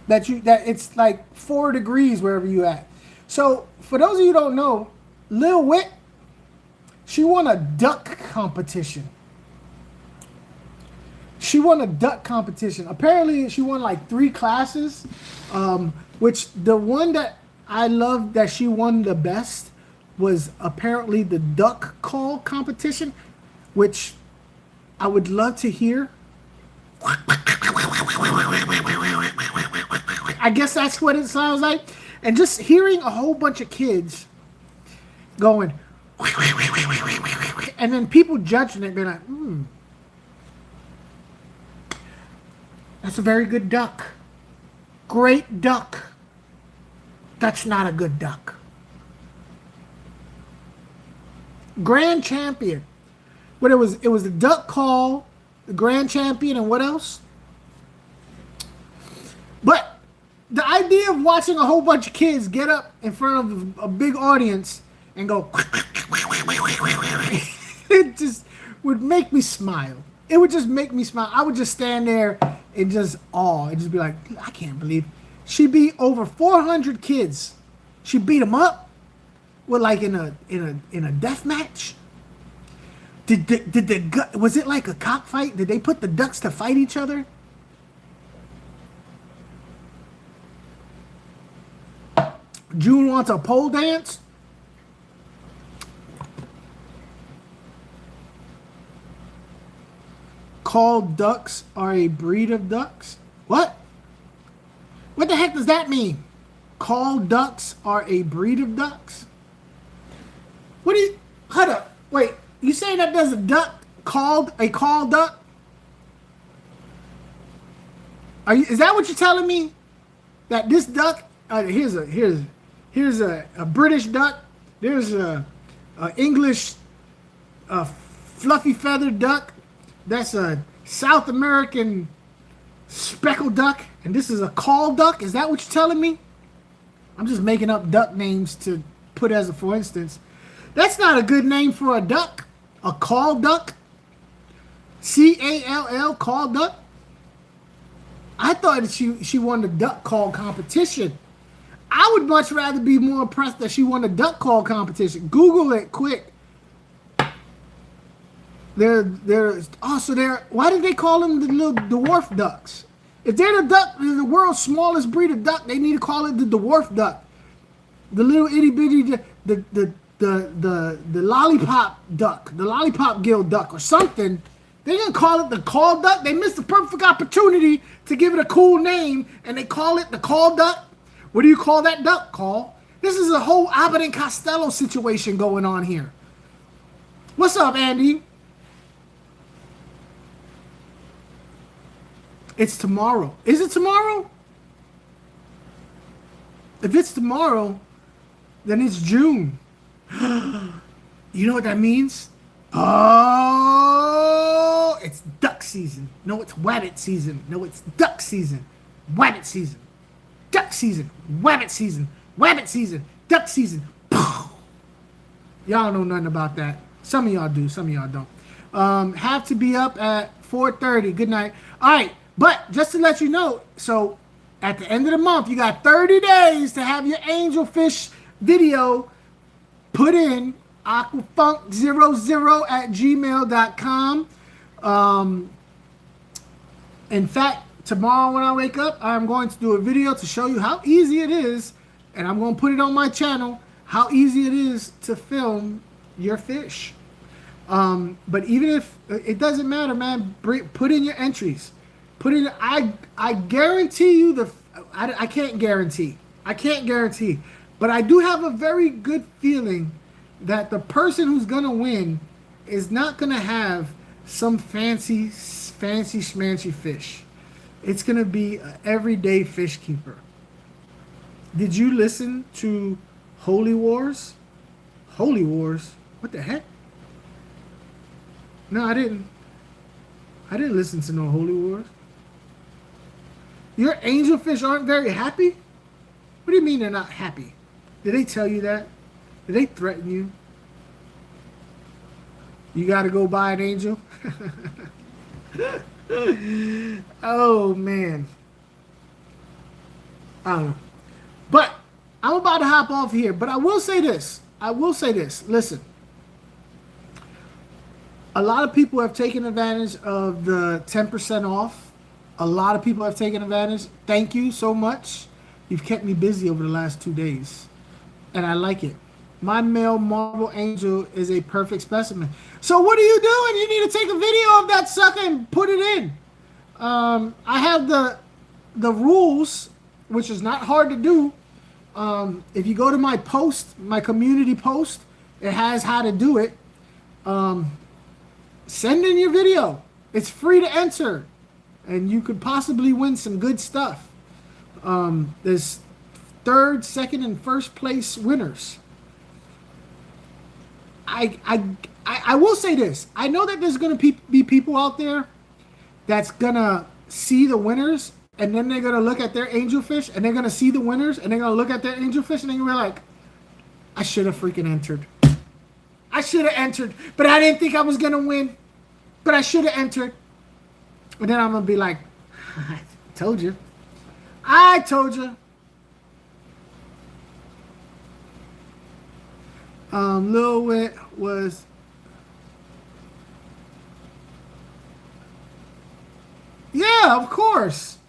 That it's like 4 degrees wherever you at. So for those of you who don't know, Lil Wit, she won a duck competition. She won a duck competition. Apparently, she won like 3 classes. Which the one that I loved that she won the best was apparently the duck call competition, which I would love to hear. I guess that's what it sounds like. And just hearing a whole bunch of kids going, and then people judging it, being like, that's a very good duck. Great duck. That's not a good duck. Grand champion. But it was the duck call, the grand champion, and what else? But the idea of watching a whole bunch of kids get up in front of a big audience and go, it just would make me smile. It would just make me smile. I would just stand there in just awe and just be like, I can't believe it. She beat over 400 kids. She beat them up with like in a death match. Was it like a cockfight? Did they put the ducks to fight each other? June wants a pole dance. Called ducks are a breed of ducks. What? What the heck does that mean? Called ducks are a breed of ducks? What do you... Hold up. Wait. You saying that there's a duck called a called duck? Is that what you're telling me? That this duck... here's a British duck. There's a English fluffy feathered duck. That's a South American speckled duck, and this is a call duck. Is that what you're telling me? I'm just making up duck names to put as a for instance. That's not a good name for a duck. A call duck. C-A-L-L, call duck. I thought that she won the duck call competition. I would much rather be more impressed that she won the duck call competition. Google it quick. Why did they call them the little dwarf ducks? If they're the world's smallest breed of duck, they need to call it the dwarf duck. The little itty bitty, the lollipop duck, the lollipop gill duck or something. They didn't call it the call duck. They missed the perfect opportunity to give it a cool name, and they call it the call duck. What do you call that duck? Call. This is a whole Abbott and Costello situation going on here. What's up, Andy? It's tomorrow. Is it tomorrow? If it's tomorrow, then it's June. You know what that means? Oh, it's duck season. No, it's wabbit season. No, it's duck season. Wabbit season. Duck season. Wabbit season. Wabbit season. Duck season. Y'all don't know nothing about that. Some of y'all do. Some of y'all don't. Have to be up at 4:30. Good night. All right. But just to let you know, so at the end of the month, you got 30 days to have your angelfish video put in. aquafunk00@gmail.com. In fact, tomorrow when I wake up, I'm going to do a video to show you how easy it is, and I'm going to put it on my channel, how easy it is to film your fish. But even if it doesn't matter, man, put in your entries. Put in. I guarantee you I can't guarantee. But I do have a very good feeling that the person who's gonna win is not gonna have some fancy schmancy fish. It's gonna be an everyday fish keeper. Did you listen to Holy Wars? Holy Wars? What the heck? No, I didn't. I didn't listen to no Holy Wars. Your angelfish aren't very happy? What do you mean they're not happy? Did they tell you that? Did they threaten you? You got to go buy an angel? Oh, man. I don't know. But I'm about to hop off here. But I will say this. Listen. A lot of people have taken advantage of the 10% off. A lot of people have taken advantage. Thank you so much. You've kept me busy over the last 2 days. And I like it. My male marble angel is a perfect specimen. So what are you doing? You need to take a video of that sucker and put it in. I have the rules, which is not hard to do. If you go to my post, my community post, it has how to do it. Send in your video. It's free to enter. And you could possibly win some good stuff. There's third, second, and first place winners. I will say this. I know that there's going to be people out there that's going to see the winners, and then they're going to look at their angelfish, and they're going to see the winners, and they're going to look at their angelfish, and they're going to be like, I should have freaking entered. I should have entered, but I didn't think I was going to win. But I should have entered. And then I'm going to be like, I told you. I told you. Lil Wit was... Yeah, of course.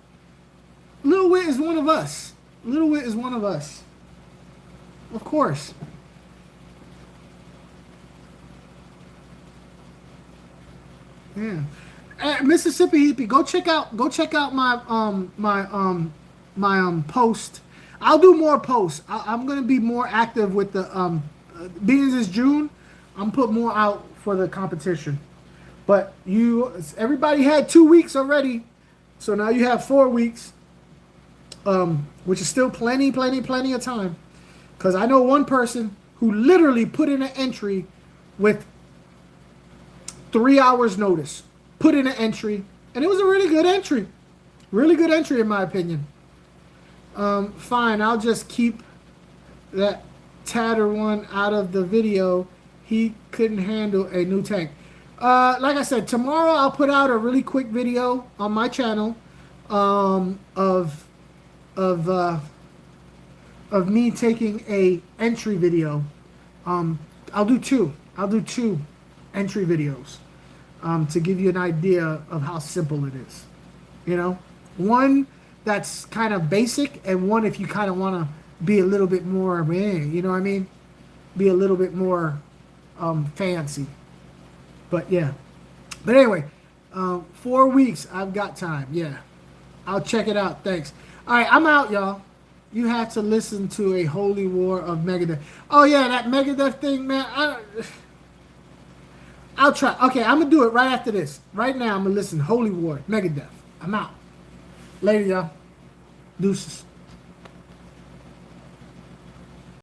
Lil Wit is one of us. Lil Wit is one of us. Of course. Yeah. Mississippi Hippie, go check out my post. I'll do more posts. I'm gonna be more active with the being this June. I'm put more out for the competition. But everybody had 2 weeks already, so now you have 4 weeks, which is still plenty of time. Because I know one person who literally put in an entry with 3 hours notice. Put in an entry, and it was a really good entry. Really good entry, in my opinion. Fine, I'll just keep that tatter one out of the video. He couldn't handle a new tank. Like I said, tomorrow I'll put out a really quick video on my channel of me taking a entry video. I'll do two entry videos. To give you an idea of how simple it is. You know, one that's kind of basic, and one if you kind of want to be a little bit more, you know what I mean? Be a little bit more fancy. But yeah. But anyway, 4 weeks, I've got time. Yeah. I'll check it out. Thanks. All right, I'm out, y'all. you had to listen to a Holy War of Megadeth. Oh yeah, that Megadeth thing, man. I'll try. Okay, I'm gonna do it right after this. Right now, I'm gonna listen. Holy War, Megadeth. I'm out. Later, y'all. Deuces.